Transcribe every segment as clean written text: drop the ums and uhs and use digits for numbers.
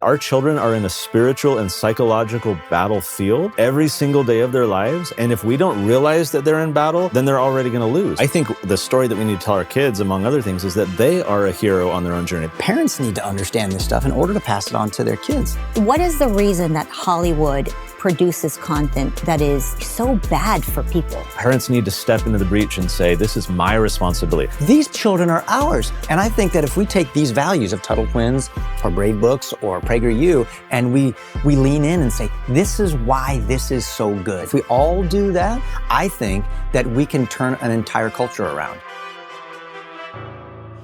Our children are in a spiritual and psychological battlefield every single day of their lives. And if we don't realize that they're in battle, then they're already going to lose. I think the story that we need to tell our kids, among other things, is that they are a hero on their own journey. Parents need to understand this stuff in order to pass it on to their kids. What is the reason that Hollywood produces content that is so bad for people? Parents need to step into the breach and say, this is my responsibility. These children are ours. And I think that if we take these values of Tuttle Twins or Brave Books or PragerU and we lean in and say, this is why this is so good. If we all do that, I think that we can turn an entire culture around.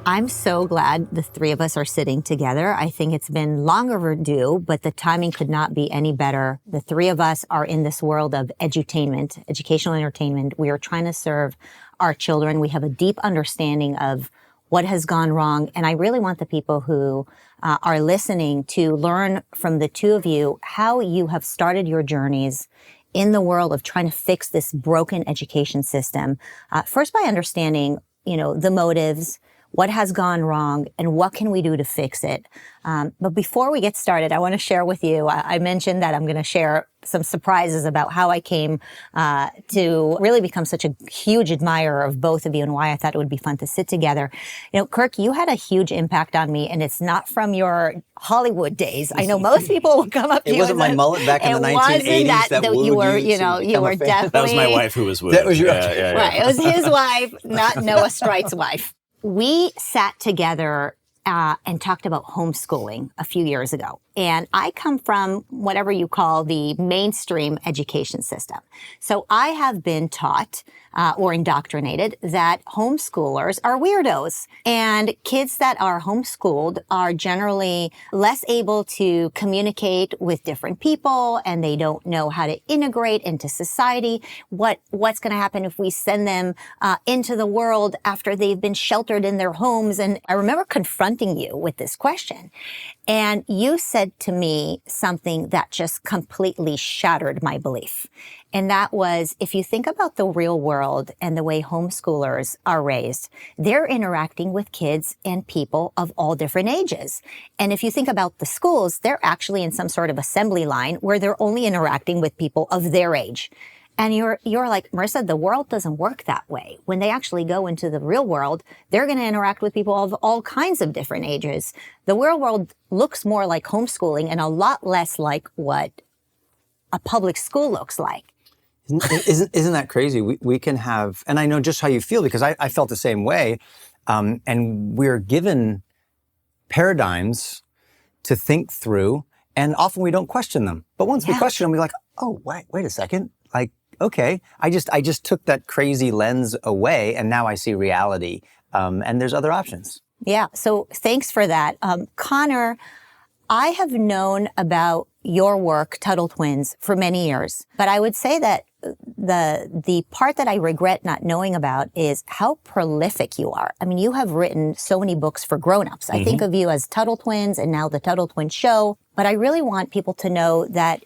I'm so glad the three of us are sitting together. I think it's been long overdue, but the timing could not be any better. The three of us are in this world of edutainment, educational entertainment. We are trying to serve our children. We have a deep understanding of what has gone wrong. And I really want the people who are listening to learn from the two of you how you have started your journeys in the world of trying to fix this broken education system. First, by understanding, the motives, what has gone wrong, and what can we do to fix it? But before we get started, I want to share with you, I mentioned that I'm going to share some surprises about how I came to really become such a huge admirer of both of you and why I thought it would be fun to sit together. Kirk, you had a huge impact on me, and it's not from your Hollywood days. I know most people will come up to you. It wasn't my mullet back in the 1980s that wooed you were, you were definitely... That was my wife who was wooed. That was your Right, it was his wife, not Noah Streit's wife. We sat together and talked about homeschooling a few years ago. And I come from whatever you call the mainstream education system. So I have been taught or indoctrinated that homeschoolers are weirdos. And kids that are homeschooled are generally less able to communicate with different people, and they don't know how to integrate into society. What's going to happen if we send them into the world after they've been sheltered in their homes? And I remember confronting you with this question. And you said to me something that just completely shattered my belief. And that was, if you think about the real world and the way homeschoolers are raised, they're interacting with kids and people of all different ages. And if you think about the schools, they're actually in some sort of assembly line where they're only interacting with people of their age. And you're like, Marissa, the world doesn't work that way. When they actually go into the real world, they're going to interact with people of all kinds of different ages. The real world looks more like homeschooling and a lot less like what a public school looks like. Isn't that crazy? We can have, and I know just how you feel because I felt the same way. And we're given paradigms to think through, and often we don't question them. But once we question them, we're like, oh, wait a second. Like, okay, I just took that crazy lens away, and now I see reality. And there's other options. Yeah. So thanks for that. Connor, I have known about your work, Tuttle Twins, for many years. But I would say that the part that I regret not knowing about is how prolific you are. I mean, you have written so many books for grown-ups. I think of you as Tuttle Twins and now the Tuttle Twins Show. But I really want people to know that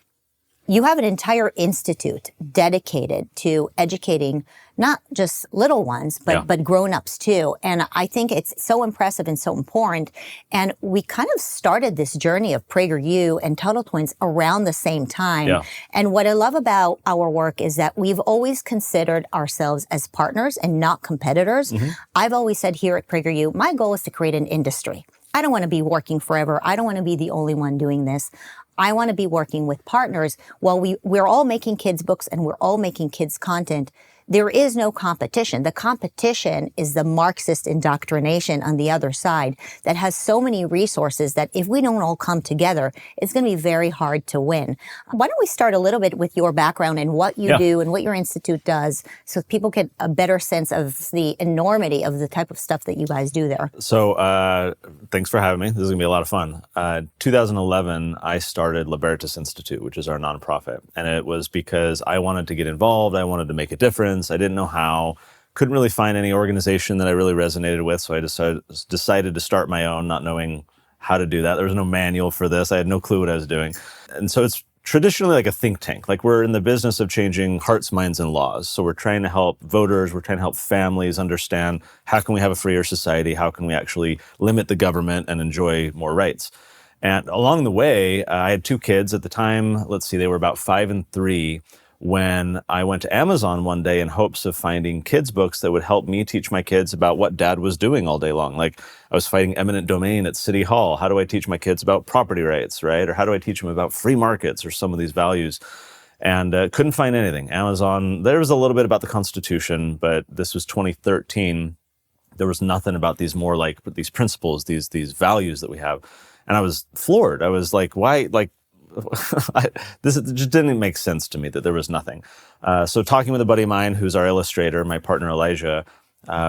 you have an entire institute dedicated to educating not just little ones, but grown-ups too. And I think it's so impressive and so important. And we kind of started this journey of PragerU and Tuttle Twins around the same time. Yeah. And what I love about our work is that we've always considered ourselves as partners and not competitors. I've always said here at PragerU, my goal is to create an industry. I don't want to be working forever. I don't want to be the only one doing this. I want to be working with partners. While we're all making kids books and we're all making kids content, there is no competition. The competition is the Marxist indoctrination on the other side that has so many resources that if we don't all come together, it's going to be very hard to win. Why don't we start a little bit with your background and what you do and what your institute does so people get a better sense of the enormity of the type of stuff that you guys do there. So thanks for having me. This is going to be a lot of fun. 2011, I started Libertas Institute, which is our nonprofit. And it was because I wanted to get involved. I wanted to make a difference. I didn't know how, couldn't really find any organization that I really resonated with. So I decided to start my own, not knowing how to do that. There was no manual for this. I had no clue what I was doing. And so it's traditionally like a think tank. Like we're in the business of changing hearts, minds, and laws. So we're trying to help voters. We're trying to help families understand how can we have a freer society? How can we actually limit the government and enjoy more rights? And along the way, I had 2 kids at the time. Let's see, they were about 5 and 3 when I went to Amazon one day in hopes of finding kids' books that would help me teach my kids about what Dad was doing all day long. Like, I was fighting eminent domain at City Hall. How do I teach my kids about property rights, right? Or how do I teach them about free markets or some of these values? And couldn't find anything. Amazon, there was a little bit about the Constitution, but this was 2013. There was nothing about these more like these principles, these values that we have. And I was floored. I was like, why? Like, this just didn't make sense to me that there was nothing. So talking with a buddy of mine who's our illustrator, my partner Elijah,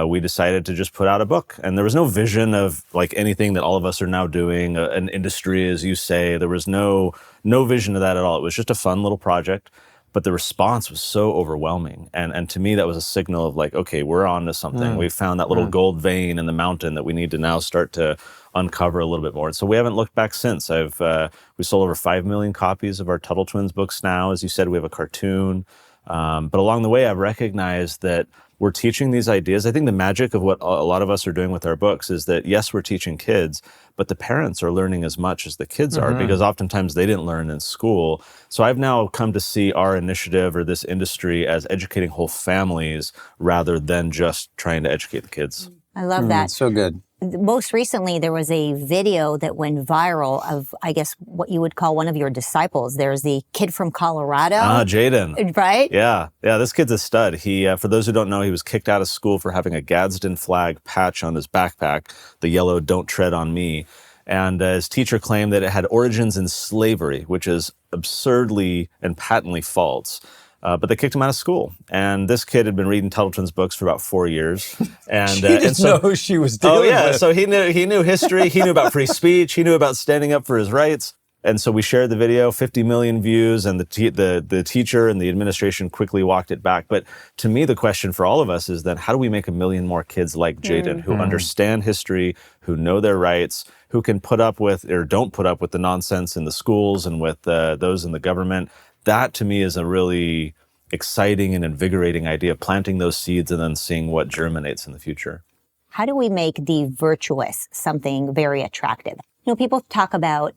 we decided to just put out a book. And there was no vision of like anything that all of us are now doing, an industry, as you say. There was no vision of that at all. It was just a fun little project. But the response was so overwhelming. And to me, that was a signal of like, okay, we're on to something. We've found that little gold vein in the mountain that we need to now start to uncover a little bit more. And so we haven't looked back since. We sold over 5 million copies of our Tuttle Twins books now. As you said, we have a cartoon. But along the way, I've recognized that we're teaching these ideas. I think the magic of what a lot of us are doing with our books is that, yes, we're teaching kids, but the parents are learning as much as the kids are, because oftentimes they didn't learn in school. So I've now come to see our initiative or this industry as educating whole families rather than just trying to educate the kids. I love that. So good. Most recently, there was a video that went viral of, I guess, what you would call one of your disciples. There's the kid from Colorado. Jaden. Right? Yeah, this kid's a stud. He, for those who don't know, he was kicked out of school for having a Gadsden flag patch on his backpack, the yellow "Don't Tread on Me." And his teacher claimed that it had origins in slavery, which is absurdly and patently false. But they kicked him out of school. And this kid had been reading Tuttle Twins books for about 4 years. And She didn't know who she was dealing with. So he knew history. He knew about free speech. He knew about standing up for his rights. And so we shared the video, 50 million views, and the teacher and the administration quickly walked it back. But to me, the question for all of us is then, how do we make 1 million more kids like Jaden who understand history, who know their rights, who can put up with or don't put up with the nonsense in the schools and with those in the government? That to me is a really exciting and invigorating idea, planting those seeds and then seeing what germinates in the future. How do we make the virtuous something very attractive? You know, people talk about,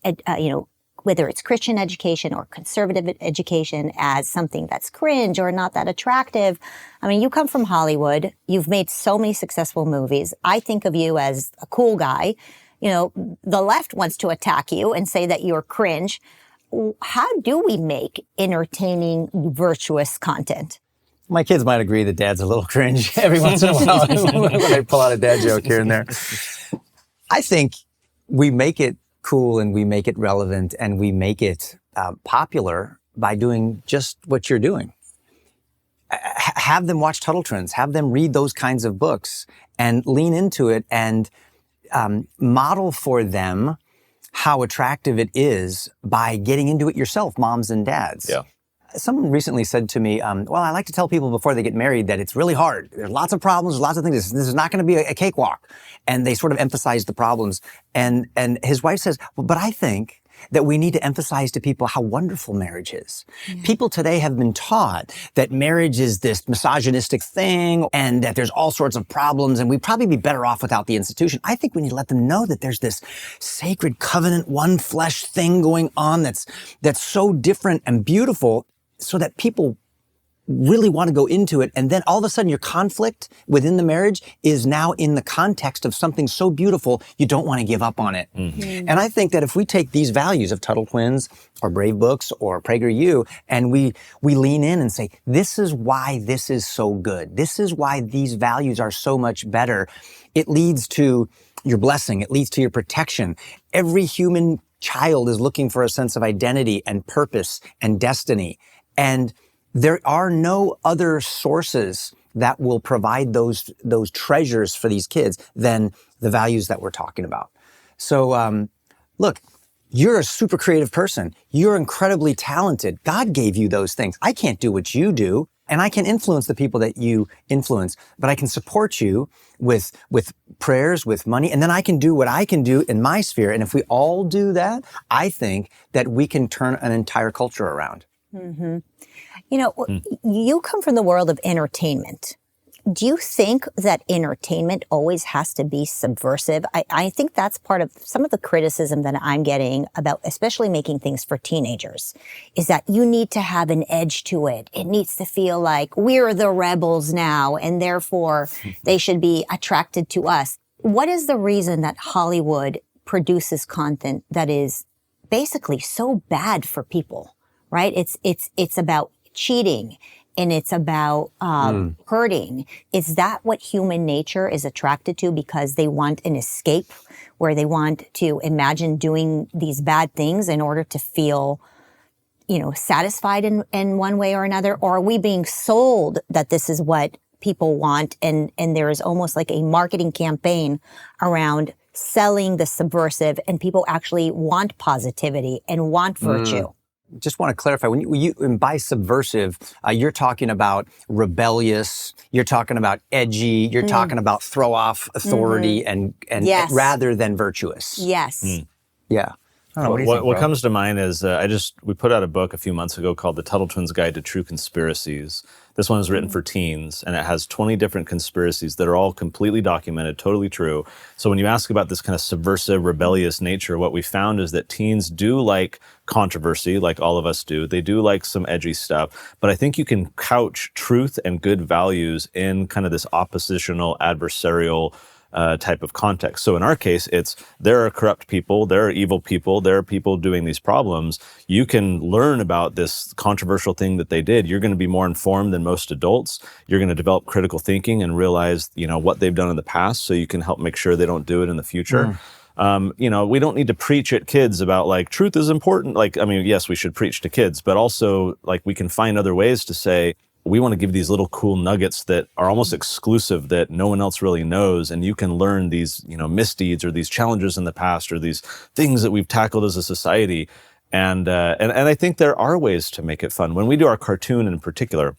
whether it's Christian education or conservative education as something that's cringe or not that attractive. I mean, you come from Hollywood. You've made so many successful movies. I think of you as a cool guy. You know, the left wants to attack you and say that you're cringe. How do we make entertaining, virtuous content? My kids might agree that Dad's a little cringe every once in a while when I pull out a dad joke here and there. I think we make it cool and we make it relevant and we make it popular by doing just what you're doing. Have them watch Tuttle Twins, have them read those kinds of books and lean into it and model for them how attractive it is by getting into it yourself, moms and dads. Yeah. Someone recently said to me, well, I like to tell people before they get married that it's really hard. There's lots of problems, there's lots of things. This is not going to be a cakewalk. And they sort of emphasize the problems. And his wife says, well, but I think that we need to emphasize to people how wonderful marriage is. Yeah. People today have been taught that marriage is this misogynistic thing and that there's all sorts of problems and we'd probably be better off without the institution. I think we need to let them know that there's this sacred covenant, one flesh thing going on that's so different and beautiful so that people really want to go into it. And then all of a sudden your conflict within the marriage is now in the context of something so beautiful, you don't want to give up on it. Mm-hmm. And I think that if we take these values of Tuttle Twins or Brave Books or PragerU and we lean in and say, this is why this is so good. This is why these values are so much better. It leads to your blessing. It leads to your protection. Every human child is looking for a sense of identity and purpose and destiny. And there are no other sources that will provide those treasures for these kids than the values that we're talking about. So, look, you're a super creative person. You're incredibly talented. God gave you those things. I can't do what you do, and I can influence the people that you influence, but I can support you with prayers, with money, and then I can do what I can do in my sphere. And if we all do that, I think that we can turn an entire culture around. Mm-hmm. You know, you come from the world of entertainment. Do you think that entertainment always has to be subversive? I think that's part of some of the criticism that I'm getting about especially making things for teenagers, is that you need to have an edge to it. It needs to feel like we're the rebels now, and therefore they should be attracted to us. What is the reason that Hollywood produces content that is basically so bad for people, right? It's about cheating. And it's about hurting. Is that what human nature is attracted to because they want an escape, where they want to imagine doing these bad things in order to feel, satisfied in one way or another? Or are we being sold that this is what people want, and there is almost like a marketing campaign around selling the subversive, and people actually want positivity and want virtue? Just want to clarify, when by subversive, you're talking about rebellious, you're talking about edgy, you're talking about throw off authority and Yes. rather than virtuous. Yes. Yeah. I don't know, what do you think, What bro? comes to mind is we put out a book a few months ago called The Tuttle Twins Guide to True Conspiracies. This one is written for teens, and it has 20 different conspiracies that are all completely documented, totally true. So when you ask about this kind of subversive, rebellious nature, what we found is that teens do like controversy, like all of us do. They do like some edgy stuff, but I think you can couch truth and good values in kind of this oppositional, adversarial type of context. So in our case, there are corrupt people, there are evil people, there are people doing these problems. You can learn about this controversial thing that they did. You're going to be more informed than most adults. You're going to develop critical thinking and realize, what they've done in the past, so you can help make sure they don't do it in the future. We don't need to preach at kids about like truth is important. Yes, we should preach to kids, but also like we can find other ways to say, we want to give these little cool nuggets that are almost exclusive that no one else really knows. And you can learn these, misdeeds or these challenges in the past or these things that we've tackled as a society. And I think there are ways to make it fun. When we do our cartoon in particular,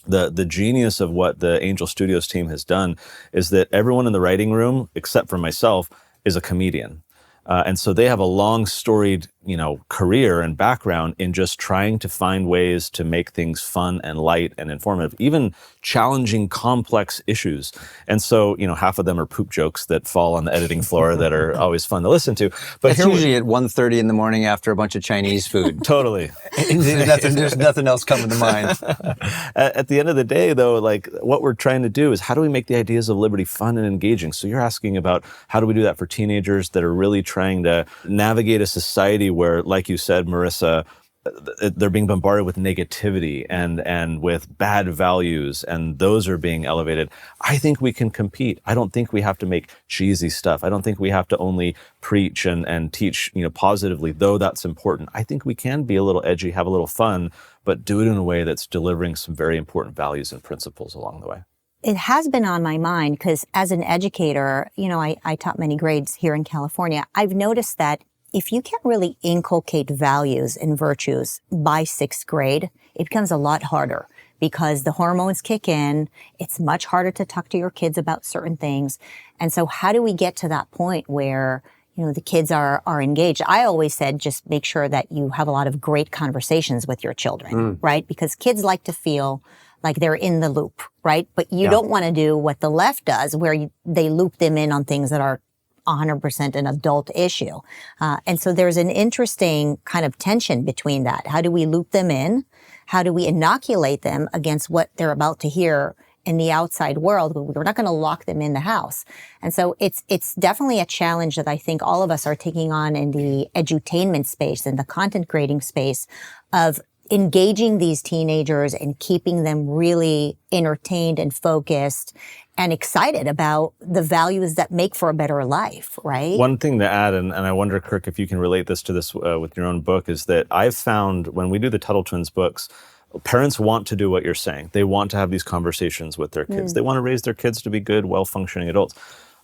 the genius of what the Angel Studios team has done is that everyone in the writing room, except for myself, is a comedian. And so they have a long storied, career and background in just trying to find ways to make things fun and light and informative, even challenging complex issues. And so, half of them are poop jokes that fall on the editing floor that are always fun to listen to. But It's usually at 1:30 in the morning after a bunch of Chinese food. Totally. There's nothing else coming to mind. At the end of the day, though, like what we're trying to do is how do we make the ideas of liberty fun and engaging? So you're asking about how do we do that for teenagers that are really trying to navigate a society where, like you said, Marissa, they're being bombarded with negativity and with bad values, and those are being elevated. I think we can compete. I don't think we have to make cheesy stuff. I don't think we have to only preach and teach, positively, though that's important. I think we can be a little edgy, have a little fun, but do it in a way that's delivering some very important values and principles along the way. It has been on my mind because as an educator, I taught many grades here in California. I've noticed that if you can't really inculcate values and virtues by 6th grade, it becomes a lot harder because the hormones kick in. It's much harder to talk to your kids about certain things. And so how do we get to that point where, the kids are engaged? I always said, just make sure that you have a lot of great conversations with your children, right? Because kids like to feel like they're in the loop, right? But you don't want to do what the left does, where they loop them in on things that are 100% an adult issue. And so there's an interesting kind of tension between that. How do we loop them in? How do we inoculate them against what they're about to hear in the outside world? We're not going to lock them in the house. And so it's definitely a challenge that I think all of us are taking on in the edutainment space and the content creating space of engaging these teenagers and keeping them really entertained and focused and excited about the values that make for a better life, right? One thing to add, and I wonder, Kirk, if you can relate this to this with your own book, is that I've found when we do the Tuttle Twins books, parents want to do what you're saying. They want to have these conversations with their kids. They want to raise their kids to be good, well-functioning adults.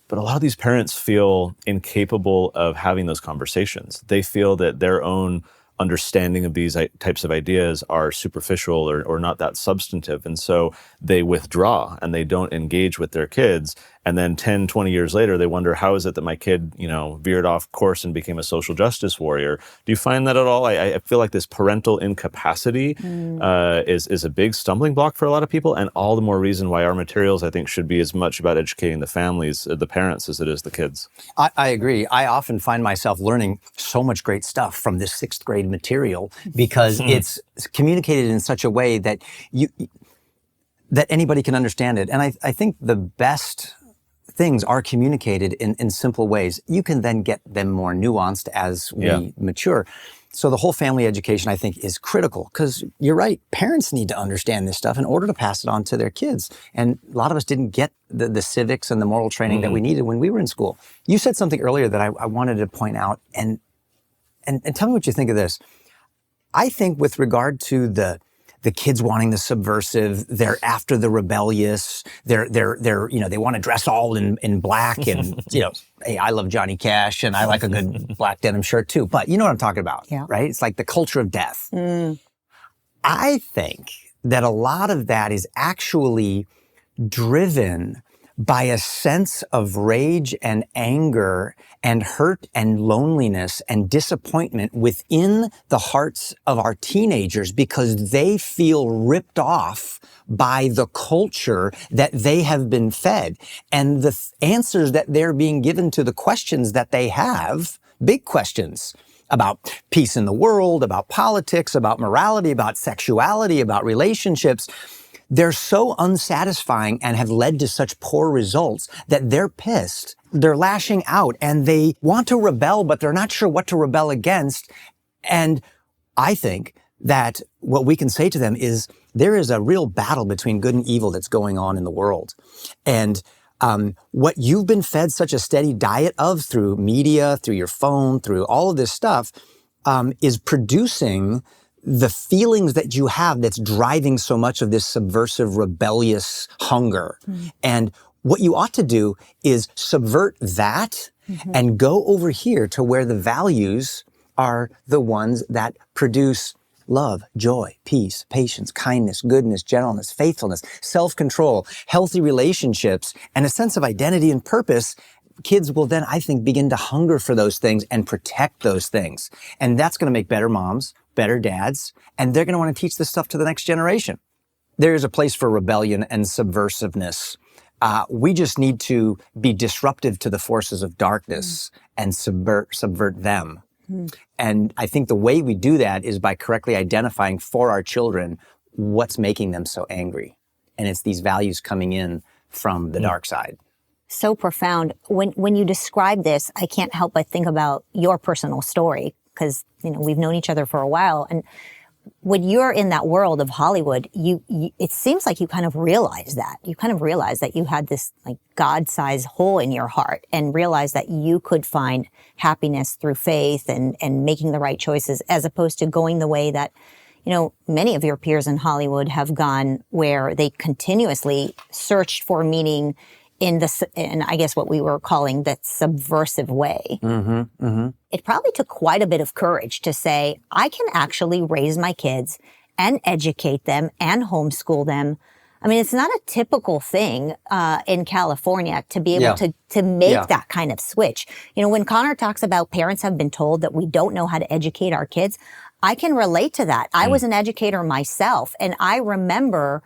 But a lot of these parents feel incapable of having those conversations. They feel that their own understanding of these types of ideas are superficial or not that substantive. And so they withdraw and they don't engage with their kids. And then 10, 20 years later, they wonder, how is it that my kid, veered off course and became a social justice warrior? Do you find that at all? I feel like this parental incapacity is a big stumbling block for a lot of people, and all the more reason why our materials, I think, should be as much about educating the families, the parents, as it is the kids. I agree. I often find myself learning so much great stuff from this 6th grade material because it's communicated in such a way that that anybody can understand it. And I think the best things are communicated in simple ways. You can then get them more nuanced as we mature. So the whole family education, I think, is critical because you're right. Parents need to understand this stuff in order to pass it on to their kids. And a lot of us didn't get the civics and the moral training that we needed when we were in school. You said something earlier that I wanted to point out, and tell me what you think of this. I think with regard to the kids wanting the subversive, they're after the rebellious, they want to dress all in black and, hey, I love Johnny Cash and I like a good black denim shirt too. But you know what I'm talking about, right? It's like the culture of death. I think that a lot of that is actually driven by a sense of rage and anger and hurt and loneliness and disappointment within the hearts of our teenagers because they feel ripped off by the culture that they have been fed. And the answers that they're being given to the questions that they have, big questions about peace in the world, about politics, about morality, about sexuality, about relationships, they're so unsatisfying and have led to such poor results that they're pissed. They're lashing out and they want to rebel, but they're not sure what to rebel against. And I think that what we can say to them is there is a real battle between good and evil that's going on in the world. And what you've been fed such a steady diet of through media, through your phone, through all of this stuff, is producing the feelings that you have that's driving so much of this subversive, rebellious hunger. And what you ought to do is subvert that and go over here to where the values are the ones that produce love, joy, peace, patience, kindness, goodness, gentleness, faithfulness, self-control, healthy relationships, and a sense of identity and purpose. Kids will then, I think, begin to hunger for those things and protect those things. And that's going to make better moms, better dads, and they're going to want to teach this stuff to the next generation. There is a place for rebellion and subversiveness. We just need to be disruptive to the forces of darkness and subvert them. And I think the way we do that is by correctly identifying for our children what's making them so angry. And it's these values coming in from the dark side. So profound. When you describe this, I can't help but think about your personal story because, we've known each other for a while. And when you're in that world of Hollywood, it seems like you kind of realize that. You kind of realize that you had this like God-sized hole in your heart and realize that you could find happiness through faith and making the right choices as opposed to going the way that, many of your peers in Hollywood have gone where they continuously searched for meaning in I guess what we were calling the subversive way. It probably took quite a bit of courage to say, I can actually raise my kids and educate them and homeschool them. I mean, it's not a typical thing in California to be able to make that kind of switch. When Connor talks about parents have been told that we don't know how to educate our kids, I can relate to that. I was an educator myself, and I remember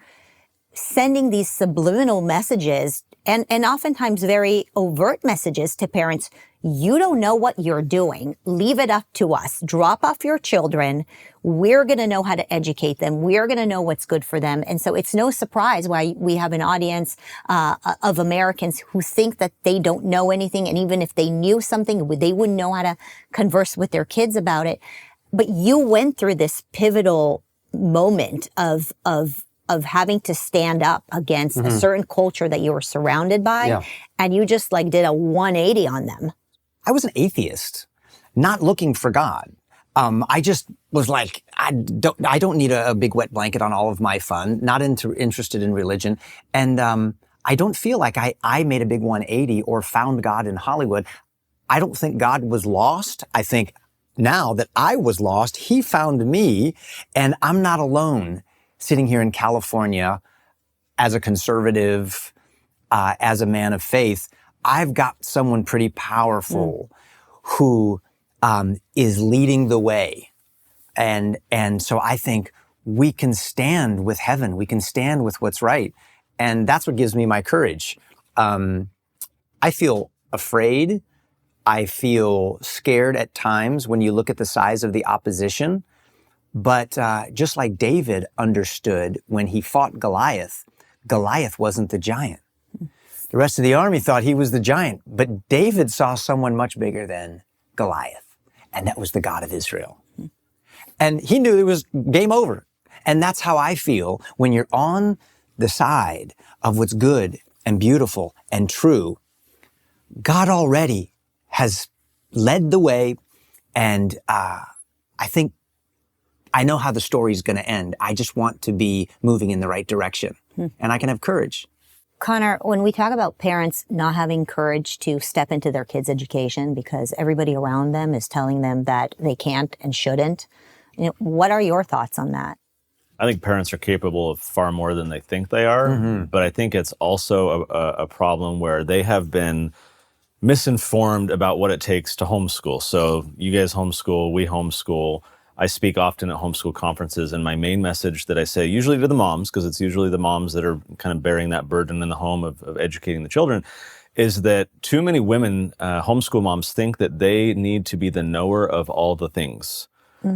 sending these subliminal messages and oftentimes very overt messages to parents. You don't know what you're doing. Leave it up to us. Drop off your children. We're going to know how to educate them. We're going to know what's good for them. And so it's no surprise why we have an audience of Americans who think that they don't know anything. And even if they knew something, they wouldn't know how to converse with their kids about it. But you went through this pivotal moment of having to stand up against a certain culture that you were surrounded by. And you just did a 180 on them. I was an atheist, not looking for God. I just was like, I don't need a big wet blanket on all of my fun, not interested in religion. And I don't feel like I made a big 180 or found God in Hollywood. I don't think God was lost. I think now that I was lost, he found me, and I'm not alone sitting here in California as a conservative, as a man of faith, I've got someone pretty powerful who is leading the way. And so I think we can stand with heaven. We can stand with what's right. And that's what gives me my courage. I feel afraid. I feel scared at times when you look at the size of the opposition. But just like David understood when he fought Goliath, Goliath wasn't the giant. The rest of the army thought he was the giant, but David saw someone much bigger than Goliath, and that was the God of Israel. And he knew it was game over. And that's how I feel when you're on the side of what's good and beautiful and true. God already has led the way, and I think I know how the story's going to end. I just want to be moving in the right direction, and I can have courage. Connor, when we talk about parents not having courage to step into their kids' education because everybody around them is telling them that they can't and shouldn't, what are your thoughts on that? I think parents are capable of far more than they think they are, but I think it's also a problem where they have been misinformed about what it takes to homeschool. So you guys homeschool, we homeschool. I speak often at homeschool conferences, and my main message that I say, usually to the moms, because it's usually the moms that are kind of bearing that burden in the home of educating the children, is that too many women, homeschool moms, think that they need to be the knower of all the things,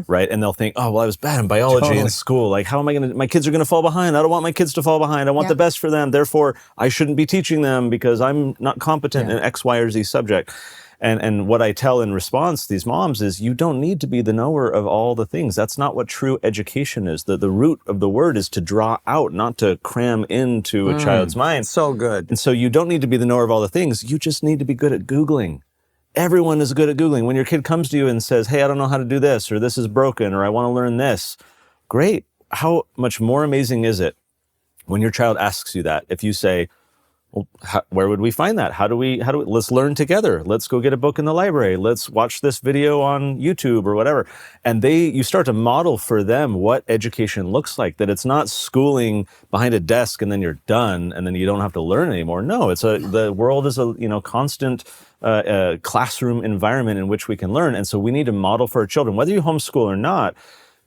right? And they'll think, oh, well, I was bad in biology in school. Like, how am I going to, my kids are going to fall behind. I don't want my kids to fall behind. I want the best for them. Therefore, I shouldn't be teaching them because I'm not competent in X, Y, or Z subject. And what I tell in response to these moms is you don't need to be the knower of all the things. That's not what true education is. The root of the word is to draw out, not to cram into a child's mind. So good. And so you don't need to be the knower of all the things. You just need to be good at Googling. Everyone is good at Googling. When your kid comes to you and says, hey, I don't know how to do this, or this is broken, or I want to learn this, great. How much more amazing is it when your child asks you that? If you say, well, where would we find that? How do we, let's learn together. Let's go get a book in the library. Let's watch this video on YouTube or whatever. And you start to model for them what education looks like, that it's not schooling behind a desk and then you're done and then you don't have to learn anymore. No, the world is a, constant classroom environment in which we can learn. And so we need to model for our children, whether you homeschool or not.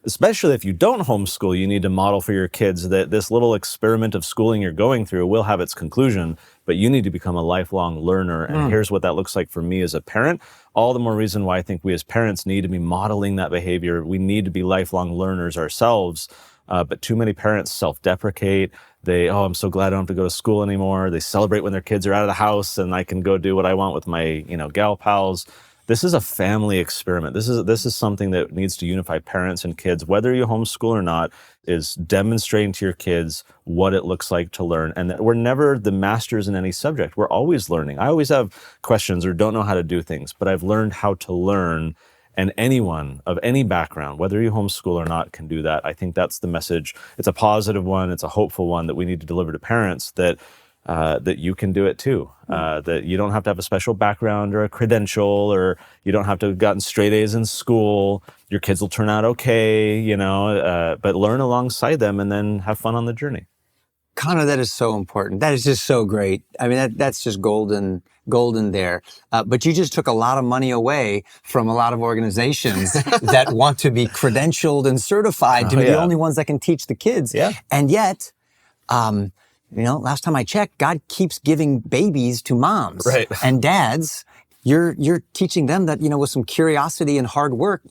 Especially if you don't homeschool, you need to model for your kids that this little experiment of schooling you're going through will have its conclusion, but you need to become a lifelong learner. And here's what that looks like for me as a parent. All the more reason why I think we as parents need to be modeling that behavior. We need to be lifelong learners ourselves. But too many parents self-deprecate. I'm so glad I don't have to go to school anymore. They celebrate when their kids are out of the house and I can go do what I want with my, gal pals. This is a family experiment. This is something that needs to unify parents and kids, whether you homeschool or not, is demonstrating to your kids what it looks like to learn. And that we're never the masters in any subject. We're always learning. I always have questions or don't know how to do things, but I've learned how to learn. And anyone of any background, whether you homeschool or not, can do that. I think that's the message. It's a positive one. It's a hopeful one that we need to deliver to parents, that you can do it too. That you don't have to have a special background or a credential, or you don't have to have gotten straight A's in school. Your kids will turn out okay, but learn alongside them and then have fun on the journey. Connor, that is so important. That is just so great. I mean, that's just golden there. But you just took a lot of money away from a lot of organizations that want to be credentialed and certified to be the only ones that can teach the kids. Yeah. And yet, last time I checked, God keeps giving babies to moms and dads. You're teaching them that, with some curiosity and hard work,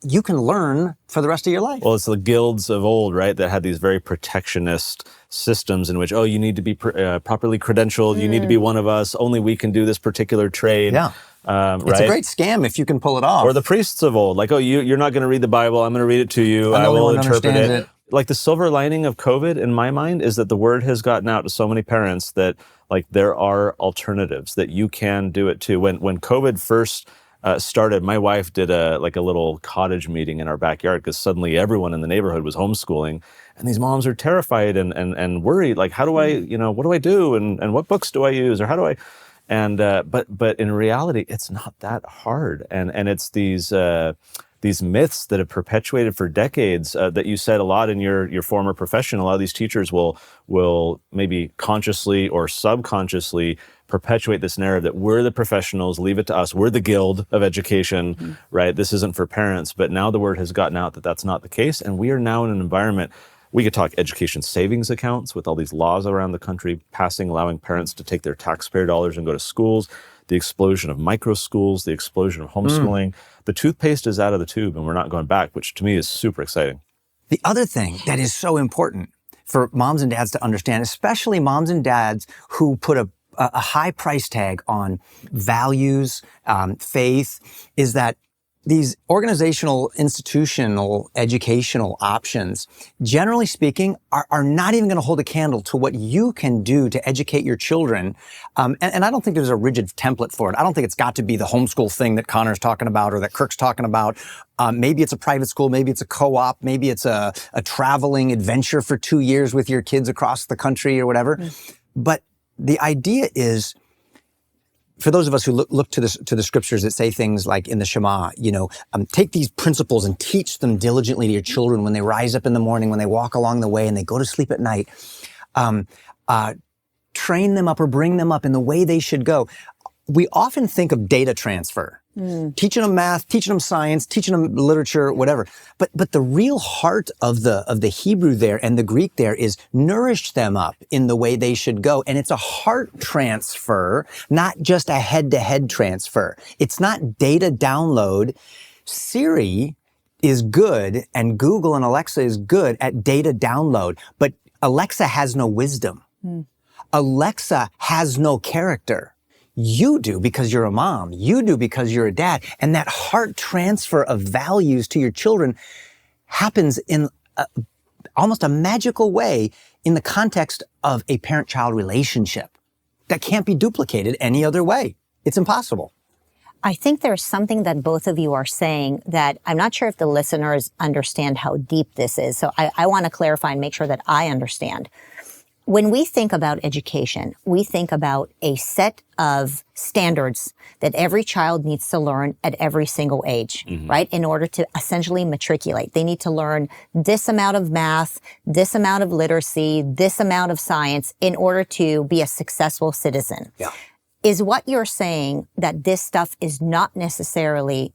you can learn for the rest of your life. Well, it's the guilds of old, right, that had these very protectionist systems in which, you need to be properly credentialed, you need to be one of us, only we can do this particular trade. Yeah. It's a great scam if you can pull it off. Or the priests of old, like, you're not going to read the Bible, I'm going to read it to you, I will interpret it. Like, the silver lining of COVID, in my mind, is that the word has gotten out to so many parents that, like, there are alternatives, that you can do it too. When COVID first started, my wife did a little cottage meeting in our backyard because suddenly everyone in the neighborhood was homeschooling, and these moms are terrified and worried, like, how do I, what do I do, and what books do I use, or how do I, and but in reality, it's not that hard, and it's these these myths that have perpetuated for decades that you said a lot in your former profession. A lot of these teachers will maybe consciously or subconsciously perpetuate this narrative that we're the professionals, leave it to us. We're the guild of education, right? This isn't for parents. But now the word has gotten out that that's not the case. And we are now in an environment, we could talk education savings accounts with all these laws around the country passing, allowing parents to take their taxpayer dollars and go to schools, the explosion of micro schools, the explosion of homeschooling. The toothpaste is out of the tube and we're not going back, which to me is super exciting. The other thing that is so important for moms and dads to understand, especially moms and dads who put a high price tag on values, faith, is that these organizational, institutional, educational options, generally speaking, are not even going to hold a candle to what you can do to educate your children. And I don't think there's a rigid template for it. I don't think it's got to be the homeschool thing that Connor's talking about or that Kirk's talking about. Maybe it's a private school, maybe it's a co-op, maybe it's a traveling adventure for 2 years with your kids across the country or whatever. But the idea is, for those of us who look to the scriptures that say things like in the Shema, take these principles and teach them diligently to your children when they rise up in the morning, when they walk along the way, and they go to sleep at night. Train them up or bring them up in the way they should go. We often think of data transfer, teaching them math, teaching them science, teaching them literature, whatever. But the real heart of the Hebrew there and the Greek there is nourish them up in the way they should go. And it's a heart transfer, not just a head-to-head transfer. It's not data download. Siri is good and Google and Alexa is good at data download, but Alexa has no wisdom. Alexa has no character. You do because you're a mom. You do because you're a dad. And that heart transfer of values to your children happens in almost a magical way in the context of a parent-child relationship that can't be duplicated any other way. It's impossible. I think there's something that both of you are saying that I'm not sure if the listeners understand how deep this is. So I want to clarify and make sure that I understand. When we think about education, we think about a set of standards that every child needs to learn at every single age, right? In order to essentially matriculate. They need to learn this amount of math, this amount of literacy, this amount of science in order to be a successful citizen. Yeah. Is what you're saying that this stuff is not necessarily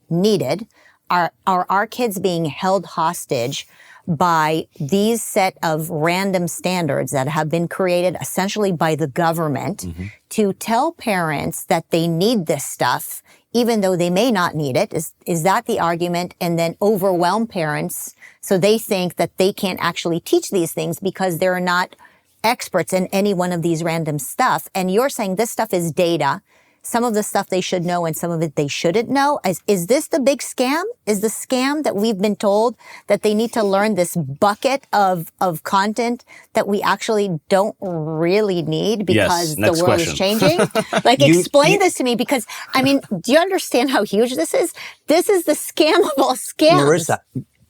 needed? Are our kids being held hostage by these set of random standards that have been created essentially by the government to tell parents that they need this stuff, even though they may not need it? Is that the argument? And then overwhelm parents so they think that they can't actually teach these things because they're not experts in any one of these random stuff. And you're saying this stuff is data. Some of the stuff they should know and some of it they shouldn't know. Is this the big scam? Is the scam that we've been told that they need to learn this bucket of content that we actually don't really need because the world is changing? Like, explain this to me, because, I mean, do you understand how huge this is? This is the scam of all scams. Marissa,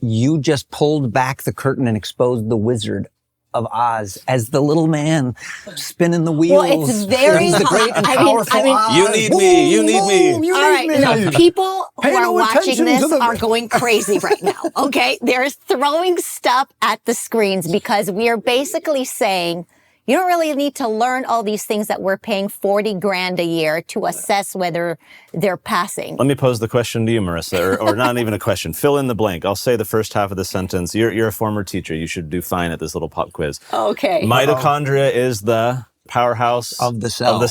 you just pulled back the curtain and exposed the Wizard of Oz as the little man spinning the wheels. Well, it's very the great and powerful Oz. You need me. You need me. All right, no, people who are watching this are going crazy right now, okay? They're throwing stuff at the screens because we are basically saying, you don't really need to learn all these things that we're paying $40,000 a year to assess whether they're passing. Let me pose the question to you, Marissa, or not even a question. Fill in the blank. I'll say the first half of the sentence. You're a former teacher. You should do fine at this little pop quiz. Okay. Mitochondria is the powerhouse of the cell.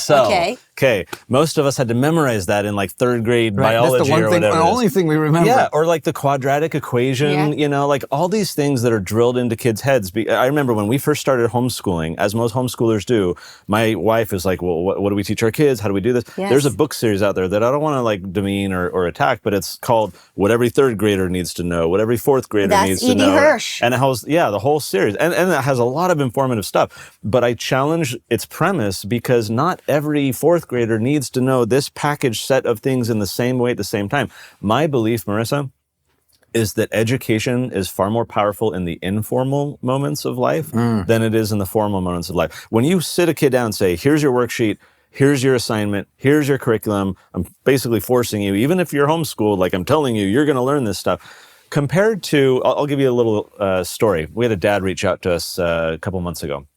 Okay. Most of us had to memorize that in like third grade biology. That's the one or thing, whatever. the only thing we remember. Yeah, or like the quadratic equation, like all these things that are drilled into kids' heads. I remember when we first started homeschooling, as most homeschoolers do, my wife is like, well, what do we teach our kids? How do we do this? Yes. There's a book series out there that I don't want to like demean or attack, but it's called What Every Third Grader Needs to Know, What Every Fourth Grader Needs to Know. Hirsch. And it has, the whole series. And it has a lot of informative stuff. But I challenge its premise because not every fourth grader needs to know this packaged set of things in the same way at the same time. My belief, Marissa, is that education is far more powerful in the informal moments of life than it is in the formal moments of life. When you sit a kid down and say, here's your worksheet, Here's your assignment. Here's your curriculum. I'm basically forcing you, even if you're homeschooled, like I'm telling you, you're going to learn this stuff. Compared to, I'll give you a little story. We had a dad reach out to us a couple months ago,